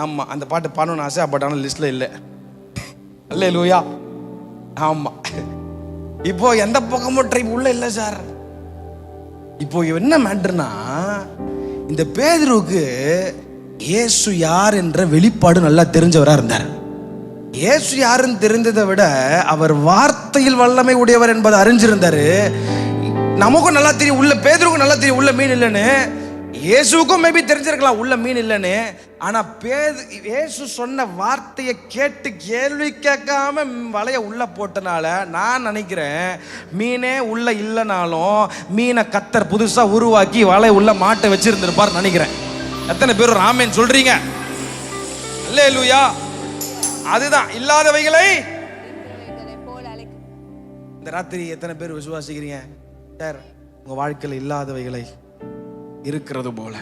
ஆமா, அந்த பாட்டு பாடணும்னு ஆசை, பட் ஆனால் லிஸ்ட்ல இல்லை. அல்லேலூயா. ஆமா. இப்போ எந்த பக்கமும் ட்ரைப் உள்ள இல்லை சார். இப்போ என்ன மேட்டர்னா, இந்த பேதுருவுக்கு இயேசு யார் என்ற வெளிப்பாடு நல்லா தெரிஞ்சவரா இருந்தார். இயேசு யாருன்னு தெரிந்ததை விட அவர் வார்த்தையில் வல்லமை உடையவர் என்பதை அறிஞ்சிருந்தாரு. நமக்கும் நல்லா தெரியும், உள்ள பேதுருவுக்கும் நல்லா தெரியும் உள்ள மீன் இல்லைன்னு. இயேசுக்கும் மேபி தெரிஞ்சிருக்கலாம் உள்ள மீன் இல்லைன்னு. ஆனா இயேசு சொன்ன வார்த்தையை கேட்டு கேள்வி கேட்காம வலைய உள்ள போட்டனால நான் நினைக்கிறேன், மீனே உள்ள இல்லைனாலும் மீனை கத்தர் புதுசா உருவாக்கி வலைய உள்ள மாட்டை வச்சிருந்திருப்பார் நினைக்கிறேன். எத்தனை பேர் ஒரு ஆமென் சொல்றீங்க? அல்லேலூயா. அதுதான் இல்லாதவைகளை இந்த ராத்திரி எத்தனை பேர் விசுவாசிக்கிறீங்க? சார் உங்க வாழ்க்கையில் இல்லாதவைகளை இருக்கிறது போல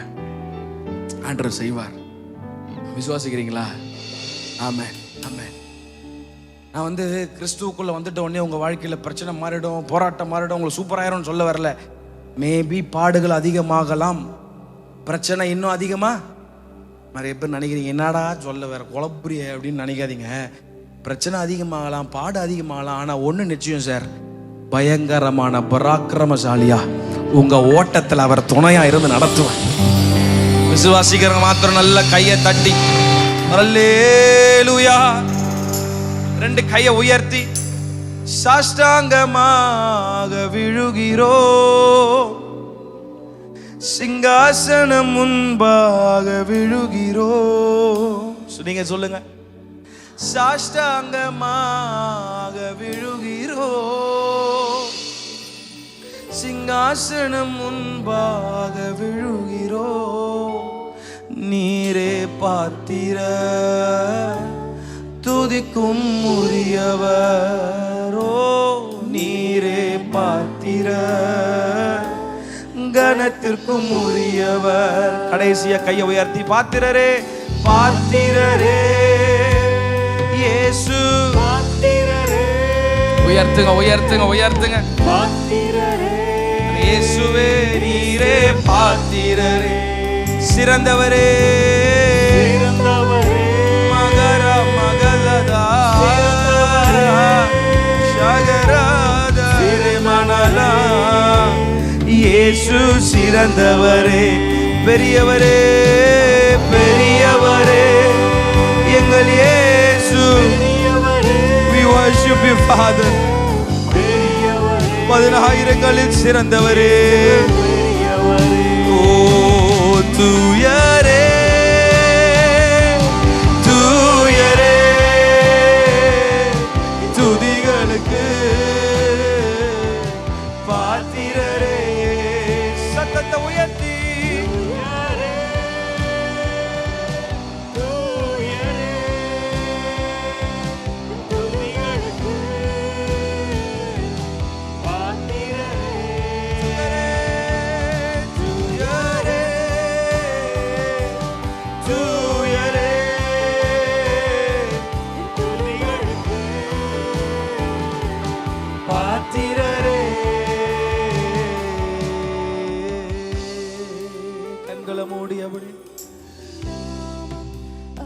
ஆண்டவர் செய்வார். விசுவாசிக்கிறீங்களா? ஆமென், ஆமென். நான் வந்து கிறிஸ்துவுக்குள்ள வந்துட்ட உடனே உங்க வாழ்க்கையில பிரச்சனை மாறிடும், போராட்டம் மாறிடும், உங்களுக்கு சூப்பராயிரும் சொல்ல வரல. மேபி பாடுகள் அதிகமாகலாம், பிரச்சனை இன்னும் அதிகமா. நிறைய பேர் நினைக்கிறீங்க, என்னடா சொல்ல வேற குழப்புறிய அப்படின்னு நினைக்காதீங்க. பிரச்சனை அதிகமாகலாம், பாடு அதிகமாகலாம். ஆனா ஒண்ணு நிச்சயம் சார், பயங்கரமான பராக்கிரமசாலியா உங்க ஓட்டத்தில் அவர் துணையா இருந்து நடத்துவார். விசுவாசிக்கிறவங்க மாத்திரம் நல்ல கையை தட்டி அல்லேலூயா. ரெண்டு கையை உயர்த்தி சாஷ்டாங்கமாக விழுகிறோ, சிங்காசனம் முன்பாக விழுகிறோ. நீங்க சொல்லுங்க, சாஷ்டாங்கமாக விழுகிறோ, சிங்காசனம் முன்பாக விழுகிறோ. நீரே பாத்திர துதிக்கும் உரியவரோ, நீரே பாத்திர கனத்திற்கும் உரியவர். கடைசியா கையை உயர்த்தி பாத்திரரே, பாத்திரரே இயேசு பாத்திரரே. உயர்த்துங்க உயர்த்துங்க உயர்த்துங்க. பாத்திரரே இயேசுவே, நீரே பாத்திரரே, சிறந்தவரே மகர மகளதா ஷகரதரே மனலா. இயேசு சிறந்தவரே, பெரியவரே பெரியவரே, எங்கள் இயேசு. We worship you Father. 10,000களில் சிறந்தவரே, ஓ தூயரே தூயரே, துதிகளுக்கு பாத்திரரே. சத்தத்தை உயர்த்தி மூடியபடி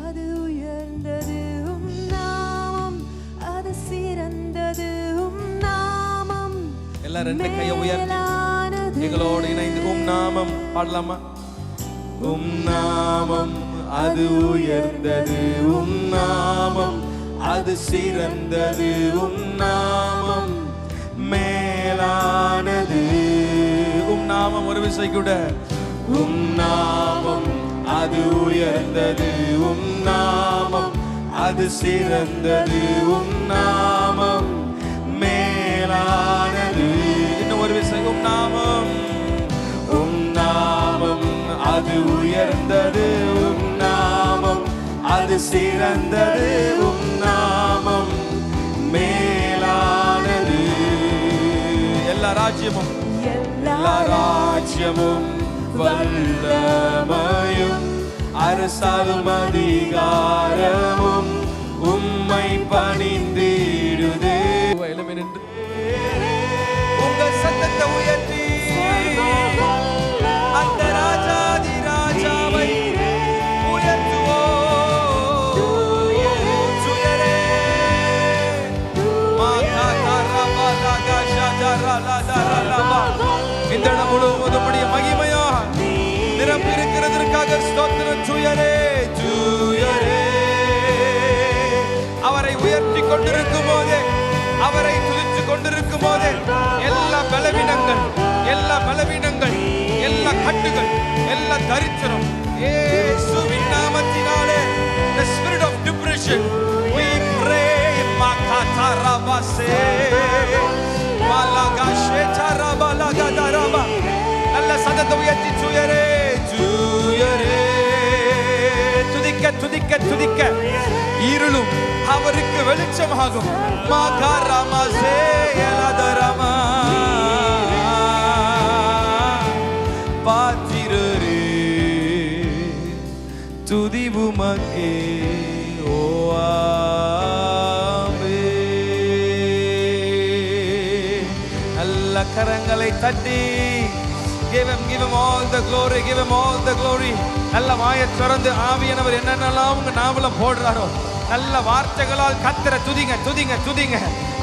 அது உயர்ந்தது உம் நாமம், அது சிறந்தது உம் நாமம். எல்லாம் ரெண்டு கையை உயர்த்தி எங்களோடு இணைந்து உம் நாமம் பாடலாமா? உம் நாமம் அது உயர்ந்தது, உம் நாமம் அது சிறந்தது, உம் நாமம் மேலானது. உம் நாமம் ஒரு விசை கூட. உம் நாமம் அது உயர்ந்தது, உம் நாமம் அது சிறந்தது, உம் நாமம் மேலானது. இன்னும் ஒரு விஷயம், உம் நாமம் அது உயர்ந்தது, உம் நாமம் அது சிறந்தது, உம் நாமம் மேலானது. எல்லா ராஜ்யமும் எல்லா ராஜ்யமும் வல்லமையும் அரசாலும் அதிகாரமும் உம்மை பணிந்திடுதே. எழுமி நின்று உங்கள் சத்தத்தை உயர்த்தி அந்த ராஜாதி ராஜாவை உயர்த்துவோம். துயரே இந்த இடம் முழுவதும் மகிமையா நிரம்பி இருக்கிறதற்காக ஸ்தோத்திரம். துயரே துயரே, அவரை உயர்த்தி கொண்டிருக்கும் போதே, அவரை துதித்து கொண்டிருக்கும் போதே எல்லா பலவீனங்கள் எல்லா கட்டுகள் எல்லா தரித்திரம் இயேசுவின் நாமத்தினாலே, the spirit of depression we pray makatarabase malagashe tarabalagadaraba. நல்ல சத்தத்தை உயர்த்தி துயரே துயரே, துதிக்க துதிக்க துதிக்க இருளும் அவருக்கு வெளிச்சமாகும். மகாராமசே எலதரமா பாத்திரரே துதிவுமகே ஓ ஆமே. நல்ல கரங்களை தட்டி give him all the glory, give him all the glory. நல்ல வாயை திறந்து ஆவியானவர் என்னென்னலாம் உங்க நாவல போடுறாரோ நல்ல வார்த்தைகளால் கர்த்தரை துதிங்க துதிங்க துதிங்க.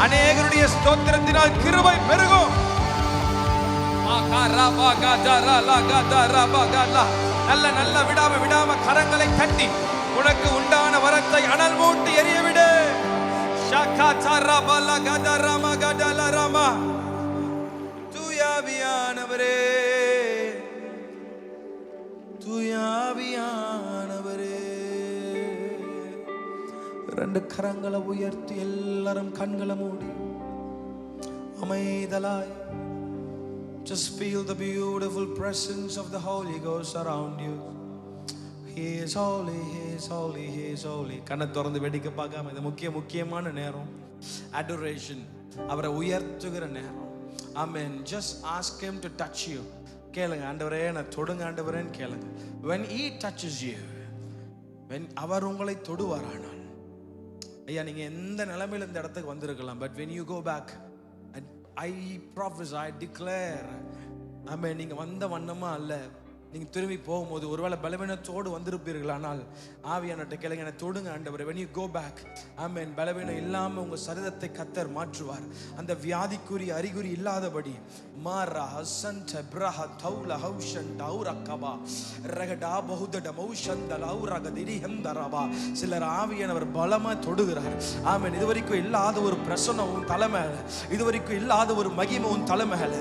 அநேகருடைய ஸ்தோத்திரத்தினால் கிருபை பெருகும். நல்ல நல்ல விடாம கரங்களை தட்டி உனக்கு உண்டான வரத்தை அனல் மூட்டி எரிய விடு. தூயாவியானவரே, தூயாவியானவரே, ரெண்டு கரங்களை உயர்த்தி எல்லாரும் கண்களை மூடி அமைதலாய் just feel the beautiful presence of the Holy Ghost around you. He is holy, he is holy, he is holy. கண்ணை திறந்து வெடிக்க பார்க்காம, இது முக்கியமான நேரம், adoration, அவரை உயர்த்துகிற நேரம். Amen. Just ask him to touch you. கேளுங்க, ஆண்டவரே நான் தொடுங்க ஆண்டவரேன்னு கேளுங்க. When he touches you, when அவர் உங்களை தொடுவாரானால், ஐயா நீங்க எந்த நிலைமையில இந்த இடத்துக்கு வந்திருக்கலாம், but when you go back, I prophesy, I declare, ஆமென், நீங்க வந்த வண்ணமா அல்ல, நீங்க திரும்பி போகும்போது ஒருவேளை பலவீனத்தோடு வந்திருப்பீர்களானால் ஆவியானவர்கிட்ட கேளுங்க, என்னை தொடுங்க ஆண்டவரே. when you go back, ஆமென், பலவீனம் இல்லாம உங்க சரீரத்தை கர்த்தர் மாற்றுவார். அந்த வியாதிக்குரிய அறிகுறி இல்லாதபடி மாரா ஹசன்ட பிரஹ தௌல ஹௌஷன் தௌரகபா ரகடா பஹுதட மௌஷந்த லௌரகதிரி ஹந்தரபா. சிலர் ஆவியானவர் பலமா தொடுகிறார். ஆமென். இதுவரைக்கும் இல்லாத ஒரு பிரசன்னம் உன் தலைமையில, இதுவரைக்கும் இல்லாத ஒரு மகிமை உன் தலைமையில.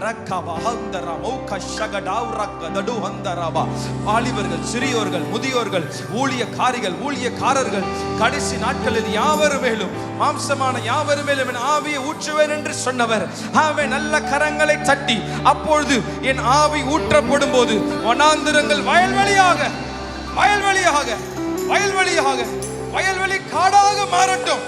ரக்கபா ஹந்தரா மௌக ஷகடௌரகதடு ஹந்தரபா. வாலிபர்கள், சிறியோர்கள், முதியோர்கள், ஊழியக்காரர்கள் கடைசி நாட்களில் யாவரும் மேலும், மாம்சமான யாவரும் மேலும் என் ஆவியை ஊற்றுவேன் என்று சொன்னவர். ஆமென். நல்ல கரங்களை தட்டி அப்பொழுது என் ஆவி ஊற்றப்படும் போது வனாந்திரங்கள் வயல்வெளி காடாக மாறட்டும்.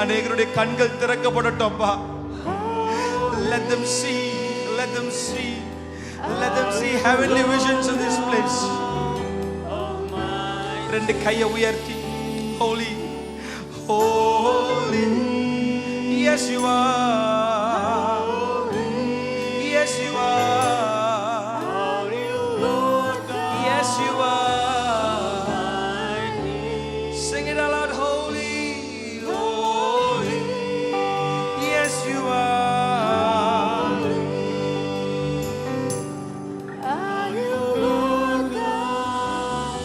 அநேகருடைய கண்கள் திறக்கப்படட்டும்பா. Let them see heavenly visions in this place. ரெண்டு கையை உயர்த்தி holy, holy, yes you are, yes you are, yes you are. Sing it aloud, holy, holy, yes you are. Are you Lord God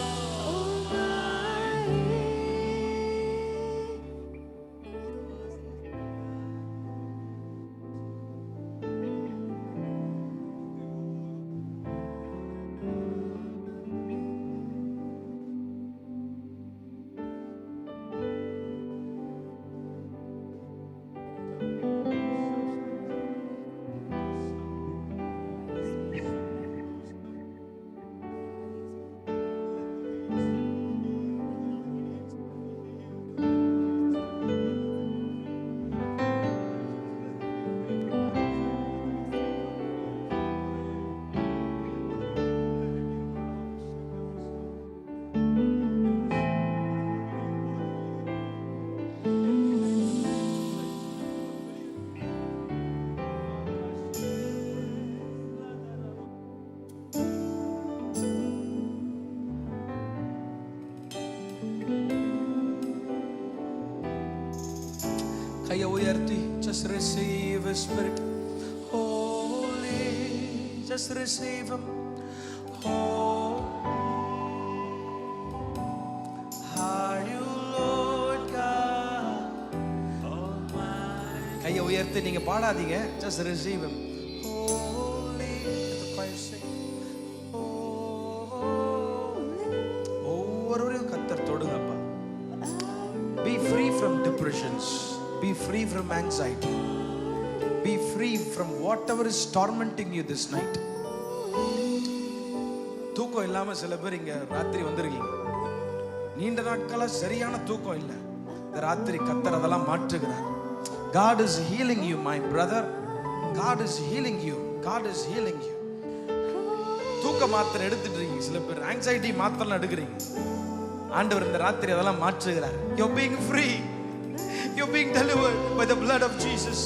Almighty? கையை உயர்த்தி just receive His Spirit. Holy, just receive Him. Oh, are you Lord God Almighty? கையை உயர்த்தி நீங்க பாடாதீங்க, just receive Him. Holy, let the choir sing. ஒவ்வொருவரையும் கர்த்தர் தொடுங்கப்பா. Be free from depressions. Be free from anxiety. Be free from whatever is tormenting you this night. தூக்கம் இல்லாம சில பேர் இங்க ராத்திரி வந்திருக்கீங்க. நீண்ட நாட்களா சரியான தூக்கம் இல்லை. இந்த ராத்திரி கர்த்தர் அதெல்லாம் மாற்றுகிறார். God is healing you my brother. God is healing you. God is healing you. தூக்க மாத்திரை எடுத்துட்டு இருக்கீங்க, சில பேர் ஆங்ஸைட்டி மாத்திரை எடுக்கிறீங்க. ஆண்டவர் இந்த ராத்திரி அதெல்லாம் மாற்றுகிறார். You're being free. You're being delivered by the blood of Jesus.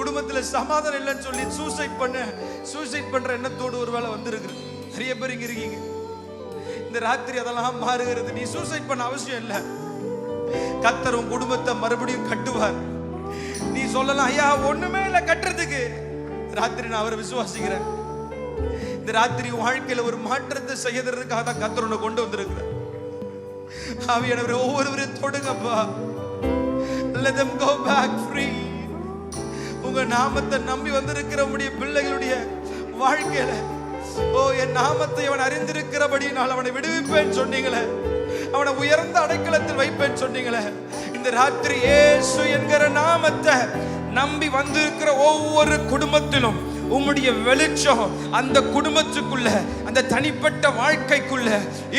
குடும்பத்துல சமாதானம் இல்லைன்னு சொல்லி சூசைட் பண்ற எண்ணத்தோடு ஒருவேளை வந்திருக்கு. நிறைய பேர் இங்க இருக்கீங்க. இந்த ராத்திரி அதெல்லாம் மாறுகிறது. நீ சூசைட் பண்ண அவசியம் இல்லை. கர்த்தர் உன் குடும்பத்தை மறுபடியும் கட்டுவார். நீ சொல்லலாம், ஐயா ஒண்ணுமே இல்லை கட்டுறதுக்கு. ராத்திரி நான் அவரை விசுவாசிக்கிறேன். இந்த ராத்திரி வாழ்க்கையில ஒரு மாற்றத்தை செய்யறதுக்காக தான் கர்த்தர் உன்னை கொண்டு வந்திருக்கிறார். ஆவியானவரே ஒவ்வொருவரையும் தொடுங்கப்பா. Let them go back free. உங்க நாமத்தை நம்பி வந்திருக்கிற உடைய பிள்ளைகளுடைய வாழ்க்கையில, ஓ என் நாமத்தை அவன் அறிந்திருக்கிறபடினால் அவனை விடுவிப்பேன் சொன்னீங்களே, அவனை உயர்ந்த அடைக்கலத்தில் வைப்பேன் சொன்னீங்களே. இந்த ராத்திரி இயேசு என்கிற நாமத்தை நம்பி வந்திருக்கிற ஒவ்வொரு குடும்பத்திலும் உம்முடைய வெளிச்சம் அந்த குடும்பத்துக்குள்ள, அந்த தனிப்பட்ட வாழ்க்கைக்குள்ள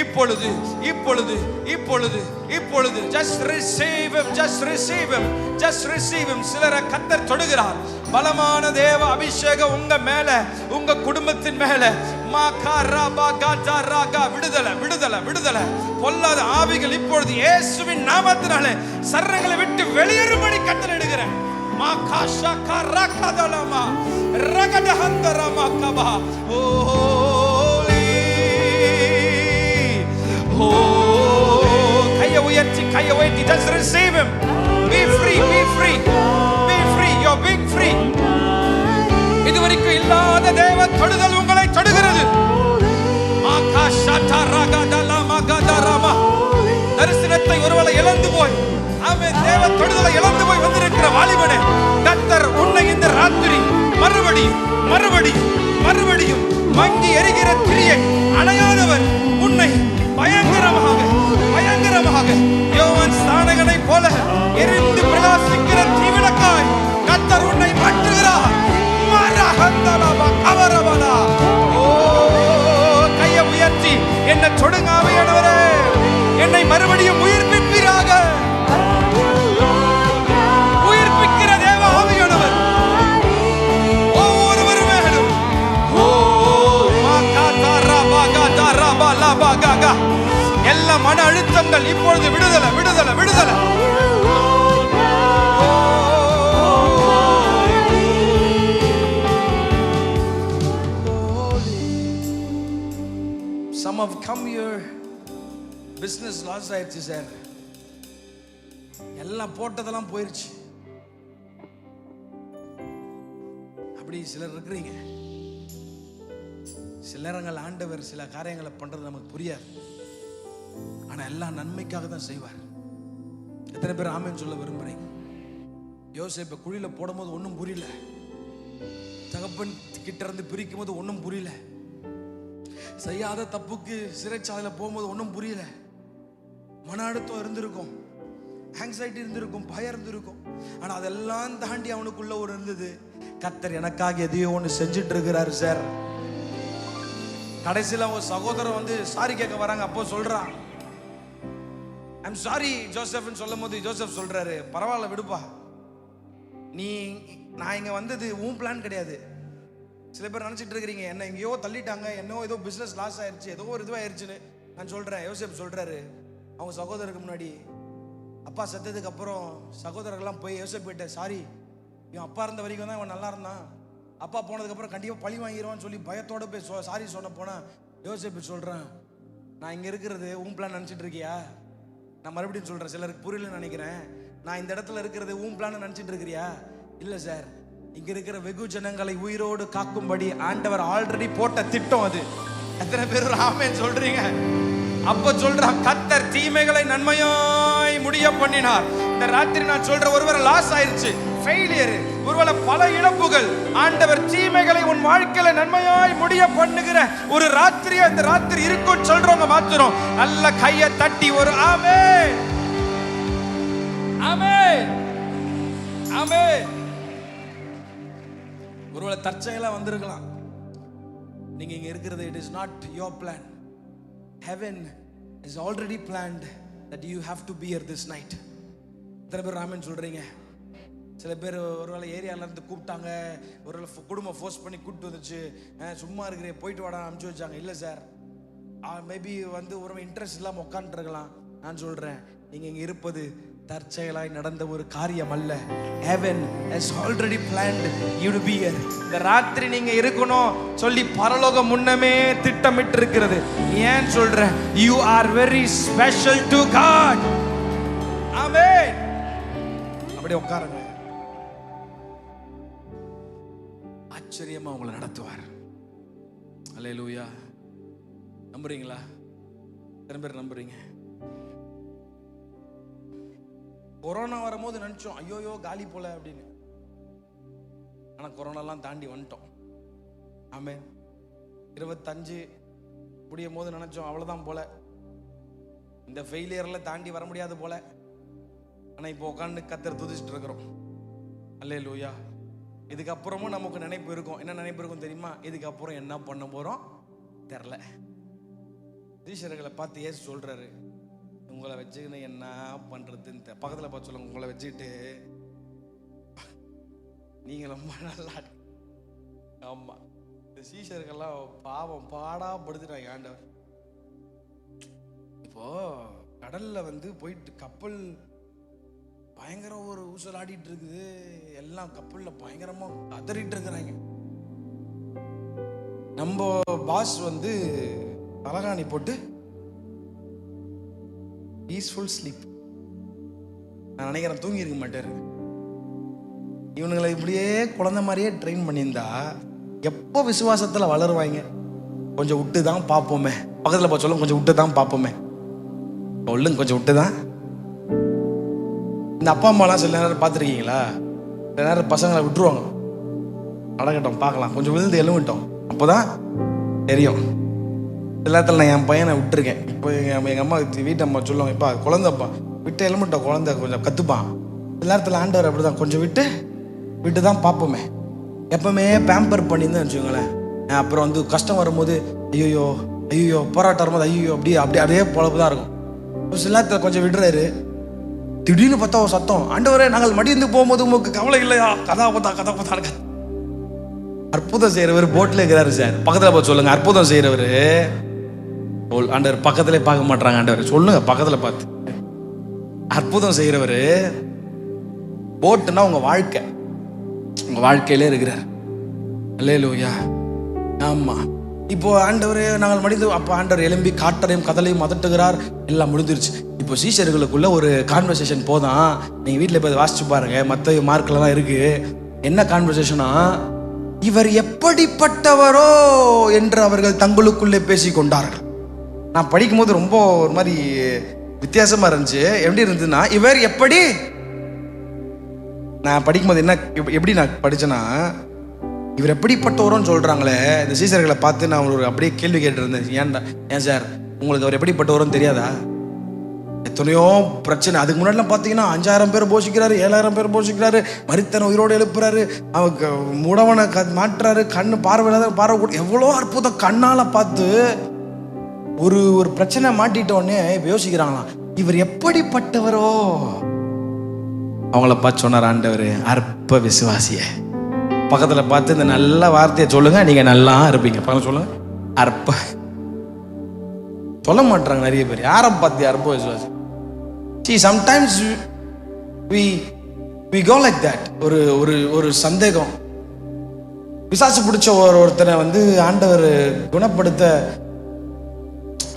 இப்பொழுது இப்பொழுது இப்பொழுது இப்பொழுது just receive him, just receive him, just receive him. சிலரை கர்த்தர் தொடுகிறார். பலமான தேவ அபிஷேகம் உங்க மேல, உங்க குடும்பத்தின் மேல. விடுதலை விடுதலை விடுதலை. பொல்லாத ஆவிகள் இப்பொழுது இயேசுவின் நாமத்தினாலே சர்ரங்களை விட்டு வெளியேறும்படி கட்டளையிடுகிறேன். கையை உயர்த்தி just receive him. Be free, be free, be free. You're being free. இதுவரைக்கும் இல்லாத தேவ தொடுதல் உங்களை தொடுகிறது. தரிசனத்தை ஒருவேளை இழந்து போய், அவன் தேவ தொடுதலை இழந்து போய் வந்திருக்கிற வாலிபனே, கர்த்தர் உன்னை இந்த ராத்திரி மறுபடியும் மறுபடியும் மறுபடியும் மங்கி எரிகிற திரியை அணையாதவர் உன்னை பயங்கரமாக பயங்கரமாக யோவான் ஸ்நானகனை போல எரிந்து பிரகாசிக்கிற தீவிளக்காய் கர்த்தர் உன்னை மாற்றுகிறார். கையை உயர்த்தி என்னை தொடுங்க ஆவியானவரே, என்னை மறுபடியும் உயிர்ப்பிப்பீராக. உயிர்ப்பிக்கிற தேவ ஆவியானவர் ஒவ்வொருவரும் மேலும் எல்லா மன அழுத்தங்கள் இப்பொழுது விடுதலை விடுதலை விடுதலை. Some have come here, business loss ஆயிடுச்சு சார், எல்லாம் போட்டதெல்லாம் போயிருச்சு. அப்படி சிலர் இருக்கிறீங்க. சில நேரங்கள் ஆண்டவர் சில காரியங்களை பண்றது நமக்கு புரியாது, ஆனா எல்லாம் நன்மைக்காக தான் செய்வார். எத்தனை பேர் ஆமென் சொல்ல விரும்புறீங்க? யோசேப்பை குழியில போடும் போது ஒன்றும் புரியல, தகப்பன் கிட்ட இருந்து பிரிக்கும் போது ஒன்றும் புரியல, செய்யாத தப்புக்கு சிறைச்சாலையில போகும்போது ஒன்றும் புரியல, மன அழுத்தம் இருந்திருக்கும், ஆங்ஸைட்டி இருந்திருக்கும், பயம் இருந்திருக்கும். ஆனா அதெல்லாம் தாண்டி அவனுக்குள்ள ஒரு இருந்தது, கர்த்தர் எனக்காக எதையோ ஒன்று செஞ்சுட்டு இருக்கிறாரு சார். கடைசியில் அவங்க சகோதரன் வந்து சாரி கேட்க வராங்க. அப்போ சொல்றான், ஐம் சாரி ஜோசப்னு சொல்லும் போது ஜோசப் சொல்றாரு, பரவாயில்ல விடுப்பா, நான் இங்க வந்தது உன் பிளான் கிடையாது. சில பேர் நினைச்சிட்டு இருக்கிறீங்க என்ன எங்கேயோ தள்ளிட்டாங்க, என்னோ ஏதோ பிசினஸ் லாஸ் ஆயிடுச்சு, ஏதோ ஒரு இதுவாயிருச்சுன்னு. நான் சொல்றேன், யோசேப் சொல்றாரு, அவங்க சகோதரருக்கு முன்னாடி அப்பா செத்ததுக்கு அப்புறம் சகோதரர்கள்லாம் போய் யோசேப் கிட்ட, சாரி இவன் அப்பா இருந்த வரைக்கும் தான் இவன் நல்லா இருந்தான், அப்பா போனதுக்கு அப்புறம் கண்டிப்பா பழி வாங்கிடுவான்னு சொல்லி பயத்தோட போய் சாரி சொன்ன போனா யோசேப் சொல்றேன், நான் இங்க இருக்கிறது உன் பிளான் நினைச்சிட்டு இருக்கியா? நான் மறுபடியும் சொல்றேன், சிலருக்கு புரியலன்னு நினைக்கிறேன், நான் இந்த இடத்துல இருக்கிறது உன் பிளான் நினைச்சிட்டு இருக்கிறியா? இல்ல சார், இங்க இருக்கிற வெகு ஜனங்களை உயிரோடு காக்கும்படி ஆண்டவர் ஆல்ரெடி போட்ட திட்டம் அது. எத்தனை பேர் ஆமென் சொல்றீங்க? அப்ப சொல்றான், கர்த்தர் தீமைகளை நன்மையாய் முடிய பண்ணினார். இந்த ராத்திரி நான் சொல்ற, ஒருவேளை லாஸ் ஆயிருச்சு, ஃபெயிலியர், ஒருவேளை பல இழப்புகள், ஆண்டவர் தீமைகளை உன் வாழ்க்கையில நன்மையாய் முடிய பண்ணுகிற ஒரு ராத்திரியா இந்த ராத்திரி இருக்கும் சொல்றவங்க மாத்திரம் நல்ல கையை தட்டி ஒரு ஆமென் ஆமென் ஆமென். ஒருவேளை தற்செயலா வந்திருக்கலாம், நீங்க இங்க இருக்கிறது, it is not your plan. Heaven is already planned that you have to be here this night. எத்தனை பேர் ஆமென் சொல்றீங்க? சில பேர் ஒருவேளை ஏரியாவிலேருந்து கூப்பிட்டாங்க, ஒருவேளை குடும்பம் ஃபோர்ஸ் பண்ணி கூப்பிட்டு வந்துச்சு, சும்மா இருக்கிறே போயிட்டு வாடா அனுப்பிச்சு வச்சாங்க. இல்லை சார், மேபி வந்து ஒரு இன்ட்ரெஸ்ட் இல்லாமல் உட்காந்துருக்கலாம். நான் சொல்கிறேன், நீங்கள் இங்கே இருப்பது தற்செயலாய் நடந்த ஒரு காரியம் அல்ல. Heaven has already planned you to be here. இந்த ராத்திரி நீங்கள் இருக்கணும் சொல்லி பரலோகம் முன்னமே திட்டமிட்டு இருக்கிறது. ஏன் சொல்கிறேன்? You are very special to God. ஆமென். அப்படியே உட்காருங்க. ஆச்சரியமா உங்களை நடத்துவார். அல்லேலூயா. நம்புறீங்களா? எத்தனை பேர் நம்புறீங்க? கொரோனா வரும்போது நினைச்சோம் ஐயோயோ காலி போல அப்படின்னு. ஆனா கொரோனாலாம் தாண்டி வந்துட்டோம். ஆமென். 25 முடியும் போது நினைச்சோம் அவ்வளவுதான் போல, இந்த ஃபெயிலியர்ல தாண்டி வர முடியாது போல. ஆனா இப்போ உட்காந்து கர்த்தரை துதிச்சிட்டு இருக்கிறோம். அல்லேலூயா. இதுக்கப்புறமும் நமக்கு நினைப்பு இருக்கும். என்ன நினைப்பு இருக்கும் தெரியுமா? இதுக்கப்புறம் என்ன பண்ண போறோம் தெரியல. சீஷர்களை பார்த்து இயேசு சொல்றாரு, உங்களை வச்சுக்கின்னு என்ன பண்றதுன்னு பக்கத்துல பார்த்து சொல்லுங்க, உங்களை வச்சுக்கிட்டு நீங்க ரொம்ப நல்லா. ஆமா, இந்த சீஷர்கள்லாம் பாவம் பாடா படுத்துட்டாங்க ஆண்டவர். இப்போ கடல்ல வந்து போயிட்டு கப்பல் பயங்கர ஒரு ஊசல் ஆடிட்டு இருக்குது. எல்லாம் கப்பல்ல பயங்கரமா கதறிட்டு இருக்கிறாங்க. நம்ம பாஸ் வந்து தலகாணி போட்டு பீஸ்ஃபுல் ஸ்லீப். நான் நினைக்கிறேன் தூங்கி இருக்க மாட்டாரு. இவனுங்களை இப்படியே குழந்தை மாதிரியே ட்ரெயின் பண்ணியிருந்தா எப்போ விசுவாசத்துல வளருவாங்க? கொஞ்சம் விட்டு தான் பார்ப்போமே. பக்கத்துல போய் சொல்லுங்க, கொஞ்சம் விட்டு தான் பார்ப்போமே. சொல்லுங்க, கொஞ்சம் விட்டு தான். இந்த அப்பா அம்மாலாம் சில நேரம் பார்த்துருக்கீங்களா? சில நேரம் பசங்களை விட்டுருவாங்க, அடங்கட்டும் பார்க்கலாம், கொஞ்சம் விழுந்து எழுவிட்டோம், அப்போதான் தெரியும். சில நேரத்தில் நான் என் பையனை விட்டுருக்கேன். இப்போ எங்கள் அம்மா வீட்டு அம்மா சொல்லுவாங்க, இப்போ குழந்தைப்பா விட்டு எழுமிட்டோம், குழந்தை கொஞ்சம் கற்றுப்பான். சில நேரத்தில் ஆண்டவர் அப்படி தான் கொஞ்சம் விட்டு தான் பார்ப்போமே. எப்பவுமே பேம்பர் பண்ணியிருந்தேன் வச்சுக்கோங்களேன். அப்புறம் வந்து கஷ்டம் வரும்போது ஐயோ போராட்டம் வரும்போது ஐயோ அப்படியே பொழப்பு தான் இருக்கும். சில நேரத்தில் கொஞ்சம் விடுறாரு. திடீர்னு பார்த்தா ஒரு சத்தம், ஆண்டவரே நாங்கள் மடிந்து போகும்போது உங்களுக்கு கவலை இல்லையா? கதாபத்தா அற்புதம் செய்யறவர் போட்ல இருக்கிறாரு சார். பக்கத்துல போய் சொல்லுங்க, அற்புதம் செய்யறவர். ஆண்டவர் பக்கத்துல பார்க்க மாட்டாங்க. ஆண்டவர் சொல்லுங்க, பக்கத்துல பார்த்து அற்புதம் செய்யறவர். போட்டுன்னா உங்க வாழ்க்கை, உங்க வாழ்க்கையிலே இருக்கிறார். அல்லேலூயா. ஆமா. இப்போ ஆண்டவரே நாங்கள் மடிந்து, அப்போ ஆண்டவர் எலும்பி காட்டரையும் கதலையும் அதட்டுகிறார். எல்லாம் முடிஞ்சிருச்சு. இப்போ சீஷர்களுக்குள்ள ஒரு கான்வர்சேஷன் போதான். நீங்க வீட்டில் போய் வாசிச்சு பாருங்க, மற்ற மார்க்லாம் இருக்கு. என்ன கான்வர்சேஷனா, இவர் எப்படிப்பட்டவரோ என்று அவர்கள் தங்களுக்குள்ளே பேசி கொண்டார்கள். நான் படிக்கும் போது ரொம்ப ஒரு மாதிரி வித்தியாசமா இருந்துச்சு. எப்படி இருந்ததுன்னா, இவர் எப்படி, நான் படிக்கும்போது என்ன எப்படி நான் படிச்சேன்னா, இவர் எப்படிப்பட்டவரோன்னு சொல்றாங்களே. இந்த சீசர்களை பார்த்து நான் ஒரு அப்படியே கேள்வி கேட்டுருந்தேன். ஏன் சார் உங்களுக்கு அவர் எப்படிப்பட்டவரோன்னு தெரியாதா? எத்தனையோ பிரச்சனை. அதுக்கு முன்னாடிலாம் பார்த்தீங்கன்னா 5000 பேர் போஷிக்கிறாரு, 7000 பேர் போஷிக்கிறாரு, மரித்தனை உயிரோடு எழுப்புறாரு, அவங்க முடவனை மாட்டுறாரு, கண்ணு பார்வை எவ்வளோ அற்புதம் கண்ணால பார்த்து ஒரு பிரச்சனை மாட்டிட்டோன்னே இப்போ யோசிக்கிறாங்களாம், இவர் எப்படிப்பட்டவரோ. அவங்கள பார்த்து சொன்னார் ஆண்டவர், அற்ப விசுவாசிய. பக்கத்துல பார்த்து இந்த நல்ல வார்த்தையை சொல்லுங்க, நீங்க நல்லா இருப்பீங்க. பக்கத்துல சொல்லுங்க, அற்ப. சொல்ல மாட்டாங்க நிறைய பேர். யாரை பார்த்து அற்ப விசுவாசி? See, sometimes we go like that. ஒரு சந்தேகம். பிசாசு பிடிச்ச ஒருத்தனை வந்து ஆண்டவர் குணப்படுத்த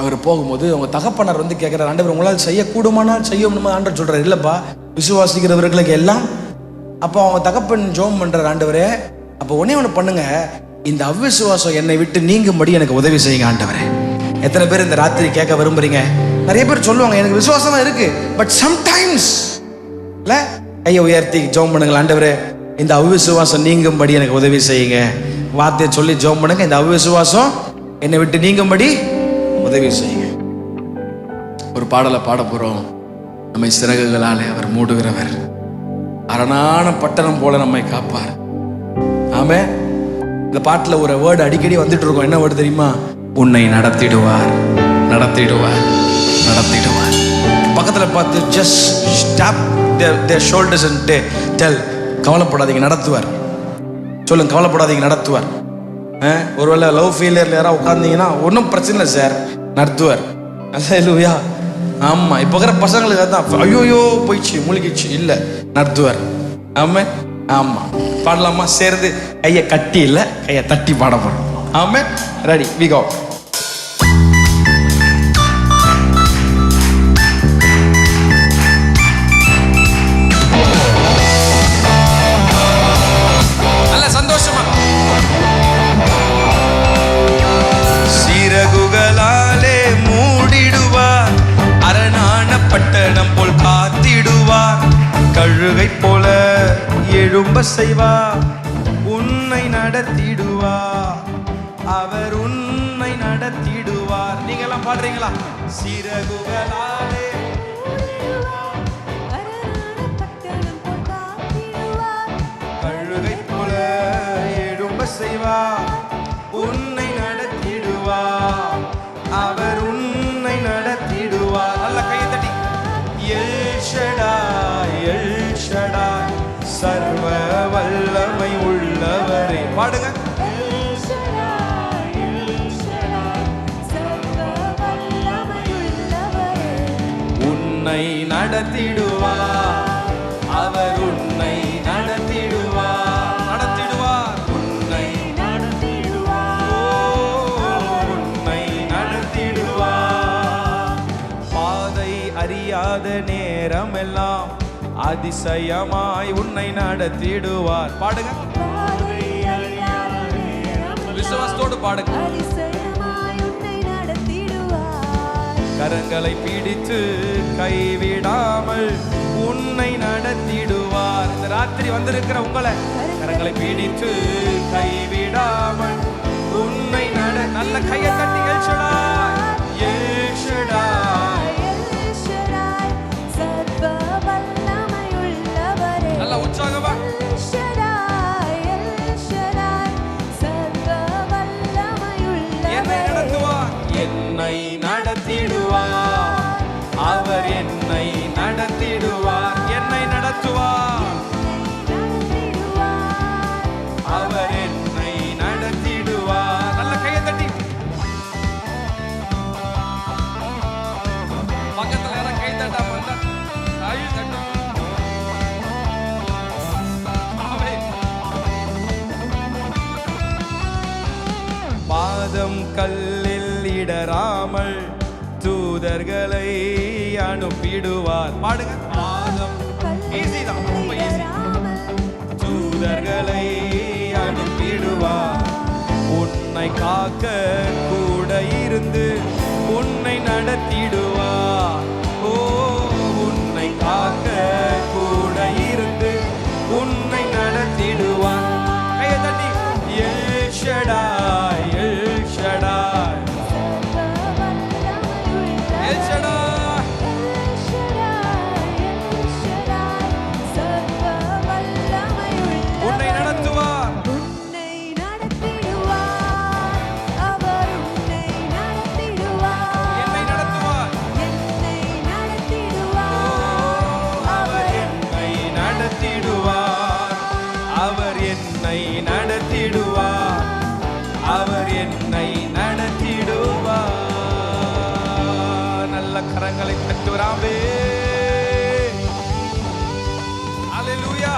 அவர் போகும்போது அவங்க தகப்பனார் வந்து கேட்கிறார், ஆண்டவர் உங்களால் செய்யக்கூடுமானால் செய்யணுமா? ஆண்டவர் சொல்றாரு, இல்லப்பா விசுவாசிக்கிறவர்களுக்கு எல்லாம். அப்போ அவங்க தகப்பன் ஜோம் பண்றார், ஆண்டவரே அப்போ ஒண்ணு பண்ணுங்க, இந்த அவ்விசுவாசம் என்னை விட்டு நீங்கும்படி எனக்கு உதவி செய்யுங்க ஆண்டவரே. எத்தனை பேர் இந்த ராத்திரி கேட்க விரும்புறீங்க? நிறைய பேர் சொல்லுவாங்க எனக்கு விசுவாசம் இருக்கு, பட் சம்டைம்ஸ் இல்ல. கையை உயர்த்தி ஜோம் பண்ணுங்க, ஆண்டவரே இந்த அவ்விசுவாசம் நீங்கும்படி எனக்கு உதவி செய்யுங்க. வார்த்தையை சொல்லி ஜோம் பண்ணுங்க, இந்த அவ்விசுவாசம் என்னை விட்டு நீங்கும்படி உதவி செய்யுங்க. ஒரு பாடலை பாட போறோம். நம்மை சிறகுகளாலே அவர் மூடுகிறவர், அரணான பட்டணம் போல நம்மை காப்பார். ஆமே. இந்த பாட்டுல ஒரு வேர்டு அடிக்கடி வந்துட்டு இருக்கோம். என்ன வேர்டு தெரியுமா? உன்னை நடத்திடுவார். நடத்திடுவார். பக்கத்தில் பார்த்து just stop their shoulders and tell, கவலைப்படாதீங்க, நடத்துவார். சொல்லுங்க, கவலைப்படாதீங்க, நடத்துவார். ஒருவேளை லவ் ஃபெயிலியர்ல யாராவது உட்கார்ந்தீங்கன்னா ஒன்றும் பிரச்சனை இல்லை சார், நடத்துவார். அல்லேலூயா. ஆமாம், இப்போ இருக்கிற பசங்களுக்கு தான் ஐயோயோ போயிடுச்சு மூழ்கிடுச்சு, இல்லை, நடத்துவார். ஆமாம் ஆமாம். பாடலாமா சேர்ந்து? கையை கட்டி இல்லை, கையை தட்டி பாட போகிறோம். ஆமாம், ரெடி, வி கோ. நல்ல சந்தோஷமா சிறகுகளாலே மூடிடுவார், அரணான பட்டணம் போல் காத்திடுவார், கழுகை போல எழும்ப செய்வார், உன்னை நடத்திடுவார், அவர் உன்னை நடத்திடுவார். நீங்க எல்லாம் பாடுறீங்களா? சிறகுகளாலே கழுகை போல எழும்ப செய்வார், உன்னை நடத்திடுவார், அவர் உன்னை நடத்திடுவார். நல்ல கையை தட்டி எல் ஷடாய், எல் ஷடாய், சர்வ வல்லமை உள்ளவரே. பாடுங்க. உன்னை நடத்திடுவார், அவர் உன்னை நடத்திடுவார், நடத்திடுவார், உன்னை நடத்திடுவார், உன்னை நடத்திடுவார். பாதை அறியாத நேரமெல்லாம் அதிசயமாய் உன்னை நடத்திடுவார். பாடுங்க, விசுவாசத்தோடு பாடுங்க. கரங்களை பிடித்து கைவிடாமல் உன்னை நடத்திடுவார். இந்த ராத்திரி வந்திருக்கிற உங்களை கரங்களை பிடித்து கைவிடாமல் உன்னை நல்ல கையை தட்டி எல் ஷடாய், எல் ஷடாய், நல்ல உற்சாகமா என்னை நடத்துவார், என்னை நடத்திடுவார், அவர் என்னை நடத்திடுவார், என்னை நடத்துவார், அவர் என்னை நடத்திடுவார். நல்ல கையை தட்டி பக்கத்துல யாரும் கை தட்டாம இருந்தா கை தட்டு. பாதம் கல்லில் இடராமல் தூதர்களை அனுப்பிடுவார். பாடுங்க. பாதம் ஈஸி தான், ரொம்ப ஈஸி. தூதர்களை அனுப்பிடுவார், உன்னை காக்க கூட இருந்து உன்னை நடத்திடுவார். ஓ, உன்னை காக்க கூட இருந்து உன்னை நடத்திடுவார். கையை தட்டி L Shaddai, L Shaddai, L Shaddai, உன்னை நடத்துவார், என்னை நடத்துவார், அவர் என்னை நடத்திடுவார், அவர் என்னை நடத்திடுவார், அவர் என்னை நடத்திடுவார். நல்ல கரங்களை தட்டுவராமே. அல்லேலூயா.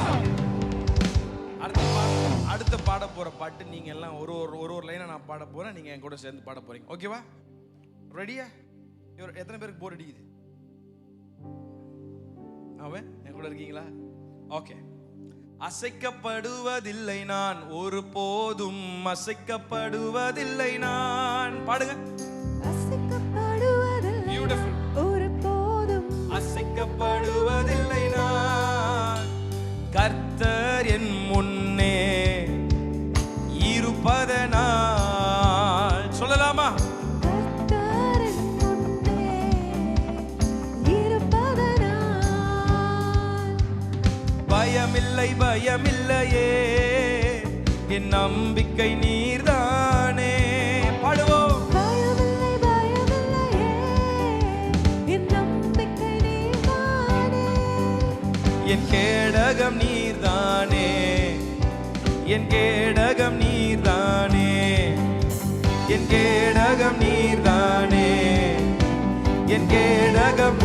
அடுத்த பாட போற பாட்டு நீங்க எல்லாம் ஒரு லைனை நான் பாட போறேன், நீங்க என் கூட சேர்ந்து பாட போறீங்க. ஓகேவா? ரெடியா? எத்தனை பேருக்கு போர் அடிக்குது? அவன் என் கூட இருக்கீங்களா? ஓகே. அசைக்கப்படுவதில்லை நான், ஒரு போதும் அசைக்கப்படுவதில்லை நான். பாடுங்க. பியூட்டிஃபுல். அசைக்கப்படுவதில்லை நான், கர்த்தர் என் முன்னே இருப்பதனால். சொல்லலாமா? பயமில்லை பயமில்லையே, என் நம்பிக்கை நீர்தானே. பாடுவோம். கேடகம் நீர்தானே, என் கேடகம் நீர்தானே, என் கேடகம் நீர்தானே, என் கேடகம்.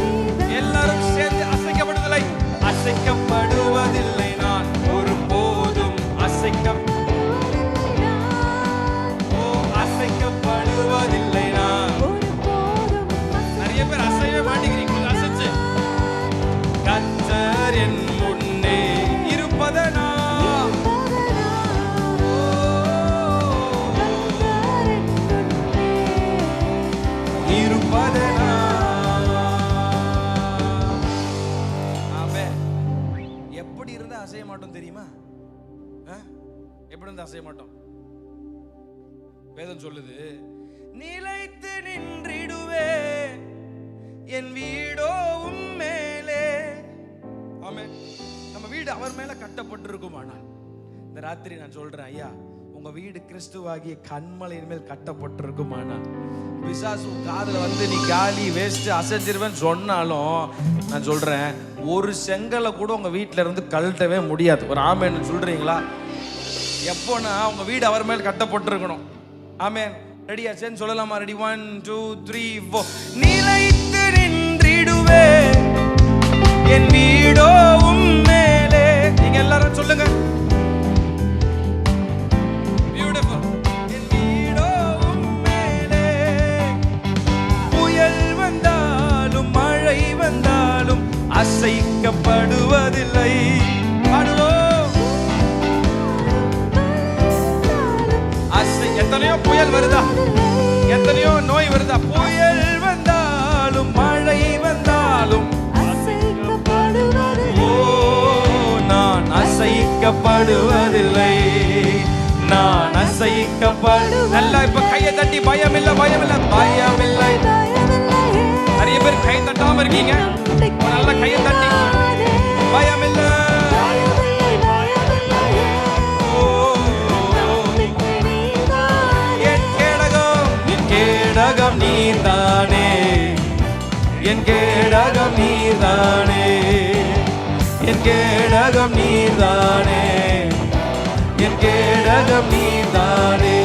எல்லாரும் சேர்ந்து அசைக்கப்படுவதில்லை, அசைக்கப்படுவதில்லை நான் ஒருபோதும் அசைக்கப்படுவதில்லை நான். நிறைய பேர் அசையவே மாட்டேங்கிறீங்க, அசைச்சு. கர்த்தர் என் முன்னே இருப்பதனா, இருப்பதனா. ஆமென். எப்படி இருந்தா அசைய மாட்டோம் தெரியுமா? எப்படி இருந்தா அசைய மாட்டோம்? வேதம் சொல்லுது, நிலைத்து நின்றிடுவே என் வீடோ உம்மேலே. ஆமென். நம்ம வீடு அவர் மேல கட்டப்பட்டிருக்குமானால், இந்த ராத்திரி நான் சொல்றேன், ஐயா உங்க வீடு கிறிஸ்துவாகிய கன்மலையின் மேல் கட்டப்பட்டிருக்குமானால், பிசாசு காதுல வந்து நீ காலி வேஸ்ட் அசைஞ்சிருவேன்னு சொன்னாலும் நான் சொல்றேன், ஒரு செங்கலை கூட உங்க வீட்டுல இருந்து கழட்டவே முடியாது. ஒரு ஆமென் சொல்றீங்களா? எப்போனா உங்க வீடு அவர் மேல் கட்டப்பட்டிருக்கணும். ஆமென். ரெடியா? சேர்ந்து சொல்லலாமா? ரெடி? 1 2 3 4. நிலைத்து நின்றிடுவே என் வீடோ உம்மேலே. நீங்க எல்லாரும் சொல்லுங்க. பியூட்டிஃபுல். என் வீடோ உம்மேலே. புயல் வந்தாலும் மழை வந்தாலும் அசைக்கப்படுவதில்லை. எத்தனையோ புயல் வருதா, எத்தனையோ நோய் வருதா, புயல் வந்தாலும் மழை வந்தாலும் ஓ நான் அசைக்கப்படுவதில்லை, நான் நல்லா இப்ப கையை தட்டி பயம் இல்லை, பயம் இல்லை, பயம் இல்லை. நிறைய பேர் கை தட்டாம இருக்கீங்க, நல்ல கையை தட்டி பயம் இல்லை. கேடகம் நீர்தானே, என் கேடகம் நீர்தானே, என் கேடகம் நீர்தானே, என் கேடகம் நீர்தானே,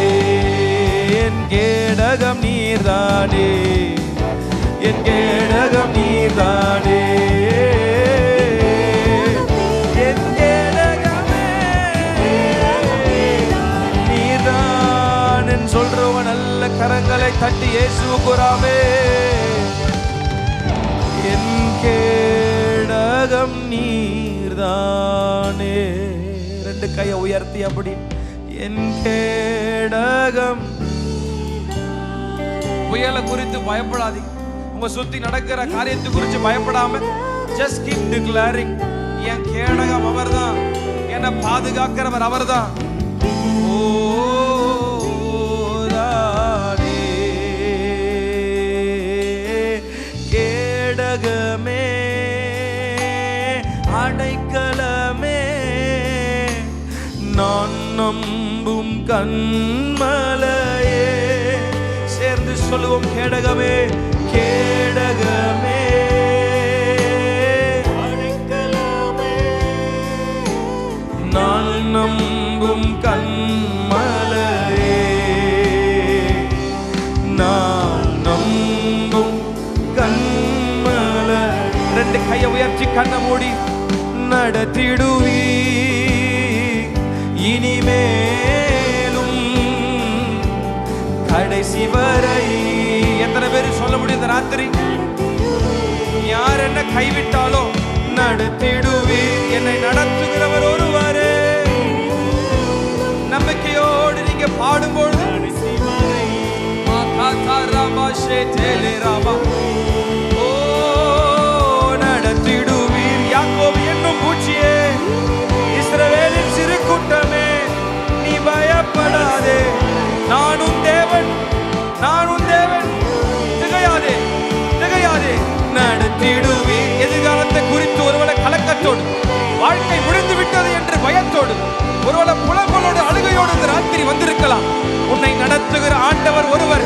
என் கேடகம் நீர்தானே, என் கேடகம் நீர்தானே, என் கேடகமே நீர்தான் சொல்றவன் நல்ல கரங்களை தட்டி இயேசுவுக்கு ராமே. என் கேடகம் நீர்தானே. ரெண்டு கையை உயர்த்தி அப்படி, என் கேடகம். புயலை குறித்து பயப்படாதீங்க, உங்க சுத்தி நடக்கிற காரியத்தை குறித்து பயப்படாம just keep declaring, என் கேடகம் அவர்தான், என்னை பாதுகாக்கிறவர் அவர்தான். கேடகமே அடைக்கலமே நான் நம்பும் கன்மலையே. சேர்ந்து சொல்லுவோம், கேடகமே, கேடகமே அடைக்கலமே நான் நம்பும் கன்மலையே, நான் நம்பும் கன்மலை. ரெண்டு கையை உயர்த்தி கண்ணை மூடி, நடத்திடுவீ இனிமேலும் கடைசி வரை. எத்தனை பேர் சொல்ல முடியும் இந்த ராத்திரி? யார் என்ன கைவிட்டாலோ நடத்திடுவீ, என்னை நடத்துகிறவர் ஒருவரே. நம்பிக்கையோடு நீங்க பாடும்பொழுது நடத்திடுவீர். யாக்கோபு என்னும் பூச்சியே, இஸ்ரவேலின் சிறு கூட்டமே, நீ பயப்படாதே, நானும் தேவன், நானும் தேவன், திகையாதே, திகையாதே. நடத்திடுவீர். எதிர்காலத்தை குறித்து ஒருவேளை கலக்கத்தோடு, வாழ்க்கை முடிந்து விட்டது என்று பயத்தோடு, ஒருவேளை புலம்பலோடு அழுகையோடு இந்த ராத்திரி வந்திருக்கலாம். உன்னை நடத்துகிற ஆண்டவர் ஒருவர்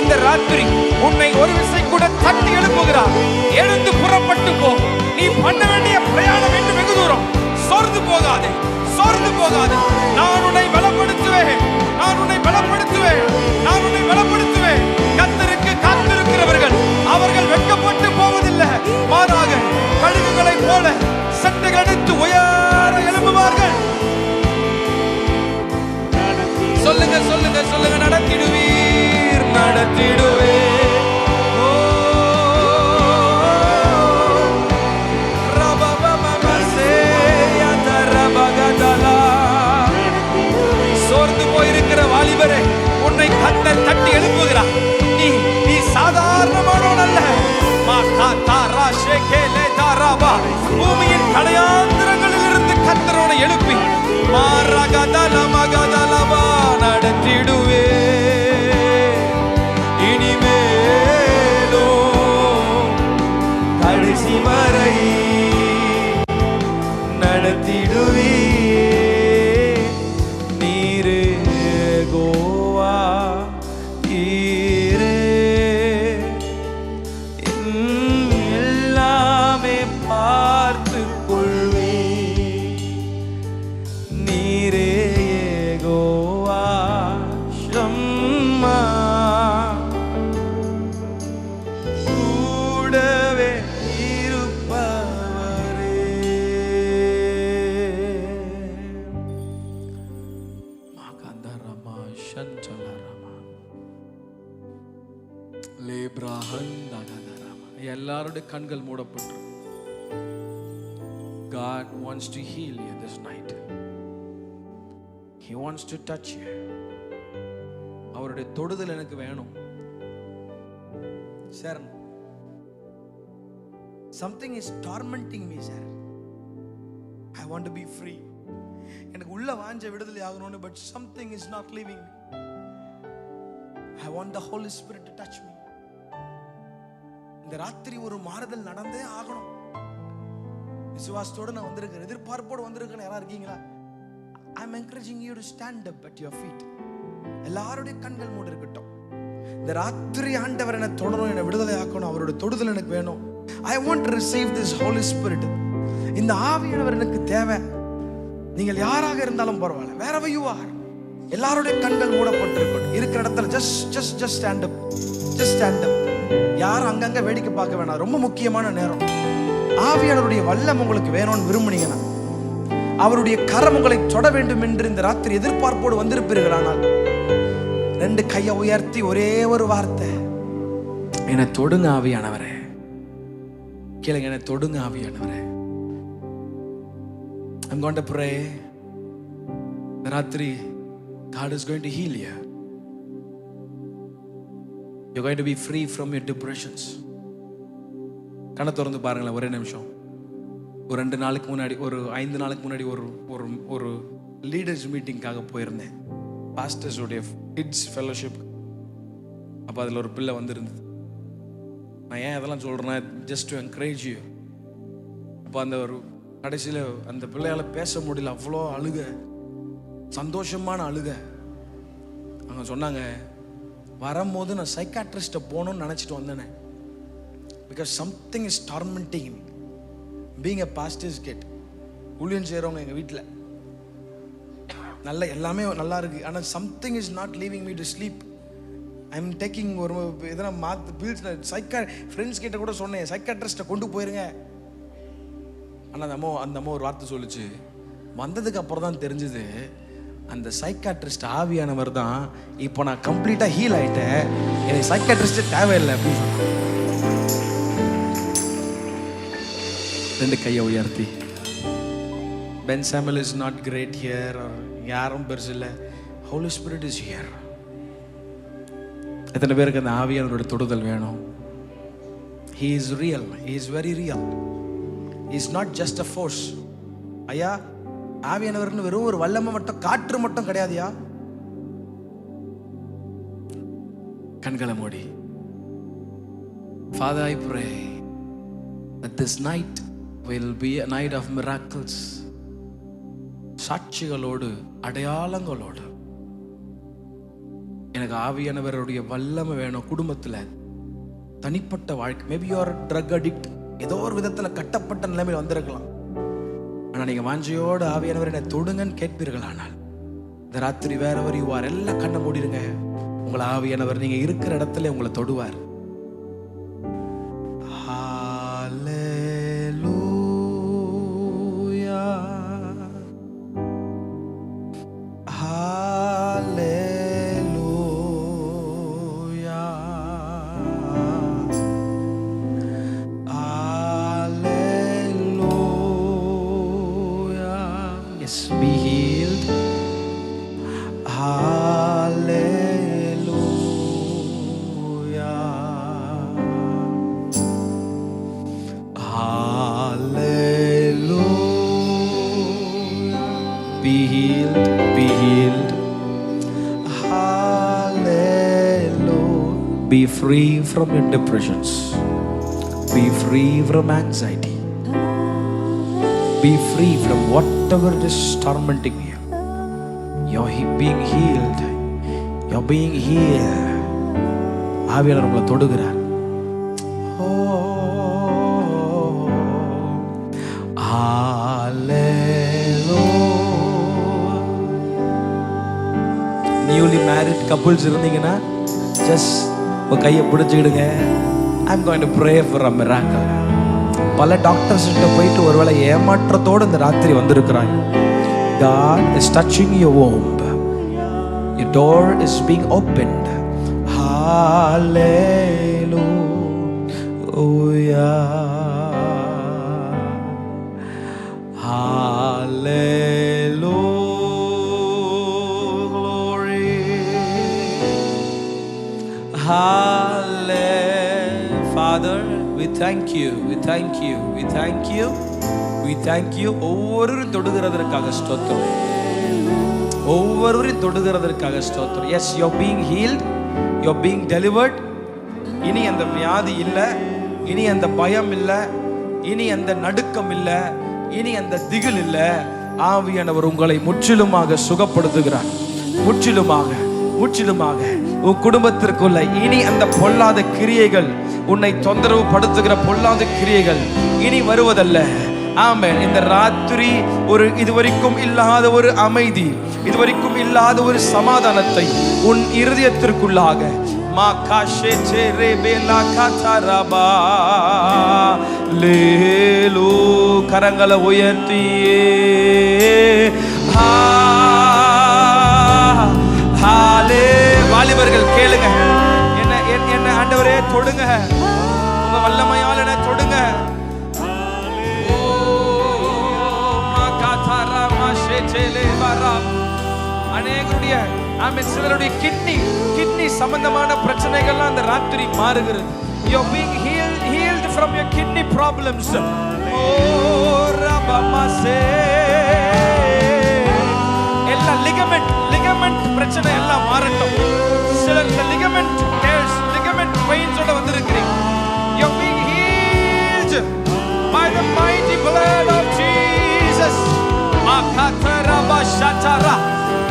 இந்த ராத்திரி உன்னை ஒரு விசை கூட தட்டி எழுப்புகிறார். எழுந்து புறப்பட்டு போ. நீ பண்ண வேண்டிய பிரயாணம் என்று வெகு தூரம். சோர்ந்து போகாதே, சோர்ந்து போகாதே. நான் உன்னை பலப்படுத்துவேன், நான் உன்னை பலப்படுத்துவேன், நான் உன்னை பலப்படுத்துவேன். கர்த்தருக்கு காத்திருக்கிறவர்கள் அவர்கள் வெட்கப்பட்டு போவதில்லை, மாறாக கழுகுகளைப் போல சட்டைகள் எடுத்து உயர எழும்புவார்கள். சொல்லுங்க சொல்லுங்க சொல்லுங்க. நடத்திடுவீர், நடத்திடுவே. சோர்ந்து போயிருக்கிற வாலிபரே, உன்னை கர்த்தர் தட்டி எழுப்புகிறார். நீ சாதாரணமானவன் அல்ல. பூமியின் கடையாந்திரங்களில் இருந்து கர்த்தர் உன்னை எழுப்பி நடத்திடுவே. இனிமேலோ கடைசி வரை நடத்திடுவே. நீரே கோவா ஈரே எல்லாமே பார்த்து கொள்வே. நீரே கோவா ஷம்மா கூடவே இருப்பவரே. மாகாந்தரமா சஞ்சலரமா லேப்ராஹந்தகதரமா. எல்லாருடைய கண்கள் மூடப்பட்டு. God wants to heal you this night. He wants to touch you. அவருடைய தொடுதல் எனக்கு வேணும். Sir, something is tormenting me sir. I want to be free. எனக்கு உள்ள வாஞ்ச விடுதலை ஆகணும்னு, but something is not leaving me. I want the Holy Spirit to touch me. இந்த ராத்திரி ஒரு மாறுதல் நடந்தே ஆகணும். விசுவாசத்தோட நான் வந்திருக்கேன், எதிர்பார்ப்போடு வந்திருக்கேன். யாரா இருக்கீங்களா? I'm encouraging you to stand up at your feet. எல்லாருடைய கண்கள் மூடி இருக்கட்டும். இந்த ராத்திரி ஆண்டவர் என்னை தொடரும், என்னை விடுதலை ஆக்கணும். அவருடைய தொடுதல் எனக்கு வேணும். I want to receive this Holy Spirit. இந்த ஆவியானவர் எனக்கு தேவை. நீங்கள் யாராக இருந்தாலும் பரவாயில்ல, wherever you are, எல்லாருடைய கண்கள் மூடப்பட்டிருக்கட்டும். இருக்கிற இடத்துல just stand up, just stand up. யாரும் அங்கங்க வேடிக்கை பார்க்க வேணாம். ரொம்ப முக்கியமான நேரம். ஆவியானவருடைய வல்லம் உங்களுக்கு வேணும்னு விரும்புனீங்கன்னா, அவருடைய கரம் உங்களை தொட வேண்டும் என்று இந்த ராத்திரி எதிர்பார்ப்போடு வந்திருப்பீர்கள். ஆனால் 2 கையை உயர்த்தி ஒரே ஒரு வார்த்தை, என்னை தொடுங்க ஆவியானவரே. கேளுங்க, என்னை தொடுங்க ஆவியானவரே. I'm going to pray. இந்த ராத்திரி God is going to heal you. You're going to be free from your depressions. கண்ணை திறந்து பாருங்களேன் ஒரே நிமிஷம். ஒரு 2 நாளுக்கு முன்னாடி, ஒரு 5 நாளுக்கு முன்னாடி ஒரு லீடர்ஸ் மீட்டிங்காக போயிருந்தேன். பாஸ்டர்ஸ் உடைய கிட்ஸ் ஃபெலோஷிப். அப்போ அதில் ஒரு பிள்ளை வந்திருந்தது. நான் ஏன் அதெல்லாம் சொல்கிறேன்னா, ஜஸ்ட் டு என்கரேஜ் யூ. அப்போ அந்த ஒரு கடைசியில் அந்த பிள்ளையால் பேச முடியல, அவ்வளோ அழுக, சந்தோஷமான அழுக. அவங்க சொன்னாங்க, வரும்போது நான் சைக்காட்ரிஸ்ட்டை போகணும்னு நினச்சிட்டு வந்தேனே, because something is tormenting me. Being a pastors get, ஊழியம் செய்கிறவங்க எங்கள் வீட்டில் நல்ல எல்லாமே நல்லா இருக்கு, ஆனால் something is not leaving me to sleep. I am taking ஒரு இதெல்லாம் மாற்று பீல்ஸ். ஃப்ரெண்ட்ஸ் கிட்ட கூட சொன்னேன், சைக்காட்ரிஸ்ட்டை கொண்டு போயிருங்க. ஆனால் அந்த அம்மா ஒரு வார்த்தை சொல்லிச்சு. வந்ததுக்கு அப்புறம் தான் தெரிஞ்சது, அந்த சைக்காட்ரிஸ்ட் ஆவியானவர் தான். இப்போ நான் கம்ப்ளீட்டாக ஹீல் ஆகிட்டேன், எனக்கு சைக்காட்ரிஸ்டே தேவையில்லை அப்படின்னு சொன்னேன். 2 கையை உயர்த்தி, Ben Samuel is not great here, யாரும் பெருசு இல்லை, ஹோலி ஸ்பிரிட் இஸ் ஹியர். எத்தனை பேருக்கு அந்த ஆவியானவரோட தொடுதல் வேணும்? He is real, he is very real, he is not just a force. ஐயா, ஆவியானவர்னு வெறும் ஒரு வல்லமை மட்டும், காற்று மட்டும் கிடையாதுயா. கண்களை மூடி. Father, I pray that this night will be a night of miracles. சாட்சிகளோடு, அடையாளங்களோடு. எனக்கு ஆவியானவருடைய வல்லமை வேணும். குடும்பத்தில் தனிப்பட்ட வாழ்க்கை, maybe you are drug addict, ஏதோ ஒரு விதத்துல கட்டப்பட்ட நிலைமையில் வந்திருக்கலாம். ஆனா நீங்க வாஞ்சையோடு ஆவியானவர் என்னை தொடுங்கன்னு கேட்பீர்கள். ஆனால் இந்த ராத்திரி வேறவர் யூ ஆர், எல்லாம் கண்ணை மூடிடுங்க. உங்களை ஆவியானவர் நீங்க இருக்கிற இடத்துல உங்களை தொடுவார். Be healed. Hallelujah. Hallelujah. Be healed. Be healed. Hallelujah. Be free from your depressions. Be free from anxiety. Be free from whatever is tormenting you. You're being healed. You're being healed. ஆவியானவர் உங்களை தொடுகிறார். Newly married couples இருந்தீங்கன்னா just உங்க கையை பிடிச்சிக்கிடுங்க. I'm going to pray for a miracle. பல doctors கிட்ட போயிட்டு ஒருவேளை ஏமாற்றத்தோடு இந்த ராத்திரி வந்திருக்கிறாங்க. God is touching your womb. Your door is being opened. Hallelujah. Hallelujah. Glory. Hallelujah. Father, we thank you. We thank you. We thank you. We thank you. ஒவ்வொரு தொடுகிறதற்காக ஸ்தோத்திரம். ஒவ்வொரு தொடுகிறதற்காக ஸ்தோத்திரம். Yes, you're being healed. You're being delivered. இனி அந்த வியாதி இல்லை, இனி அந்த பயம் இல்லை, இனி அந்த நடுக்கம் இல்லை, இனி அந்த திகில் இல்லை. ஆவியானவர் உங்களை முற்றிலுமாக சுகப்படுத்துகிறார். முற்றிலுமாக முற்றிலுமாக உன் குடும்பத்திற்குள்ள இனி அந்த பொல்லாத கிரியைகள், உன்னை தொந்தரவு படுத்துகிற பொல்லாத கிரியைகள் இனி வருவதல்ல. ஆமென். இந்த ராத்திரி ஒரு இதுவரைக்கும் இல்லாத ஒரு அமைதி, இதுவரைக்கும் இல்லாத ஒரு சமாதானத்தை உன் இருதயத்திற்குள்ளாக கரங்களை உயர்த்தியே வாலிபர்கள் கேளுங்க, என்ன ஆண்டவரே தொடுங்க, உங்க வல்லமையால் என்ன தொடுங்க. அநேகருடைய சிலருடைய கிட்னி சம்பந்தமான பிரச்சனைகள்லாம் அந்த ராத்திரி மாறுகிறது. You're being healed from your kidney problems. எல்லா லிகமெண்ட் பிரச்சனை எல்லாம் மாறட்டும். சிலர் இந்த லிகமெண்ட் பெயின்ஸோட வந்திருக்கிறீங்க. You're being healed by the mighty blood of Jesus.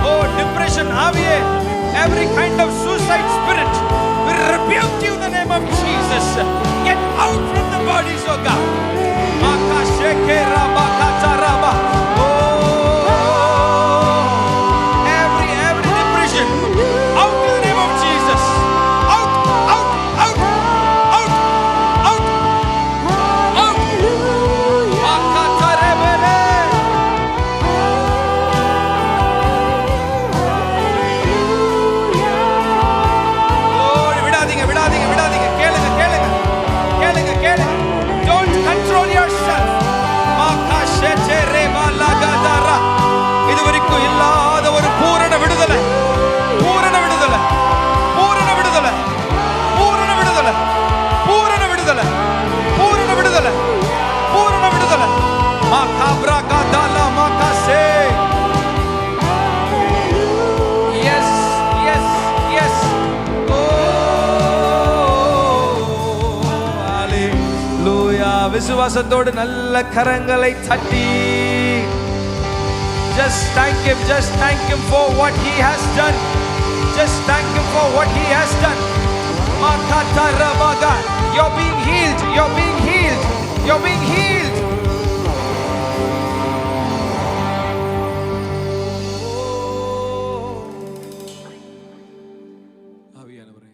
Oh, depression, aviye, every kind of suicide spirit, we rebuke you in the name of Jesus. Get out from the bodies, oh God. Every depression, out in the name of Jesus. Out. கேளுங்க. Don't control yourself. இதுவரைக்கும் இல்லாத ஒரு பூரண விடுதலை. Yes. விசுவாசத்தோடு நல்ல கரங்களை தட்டி just thank him for what he has done. Just thank him for what he has done. Makata Rabaga. You're being healed. You're being healed. You're being healed.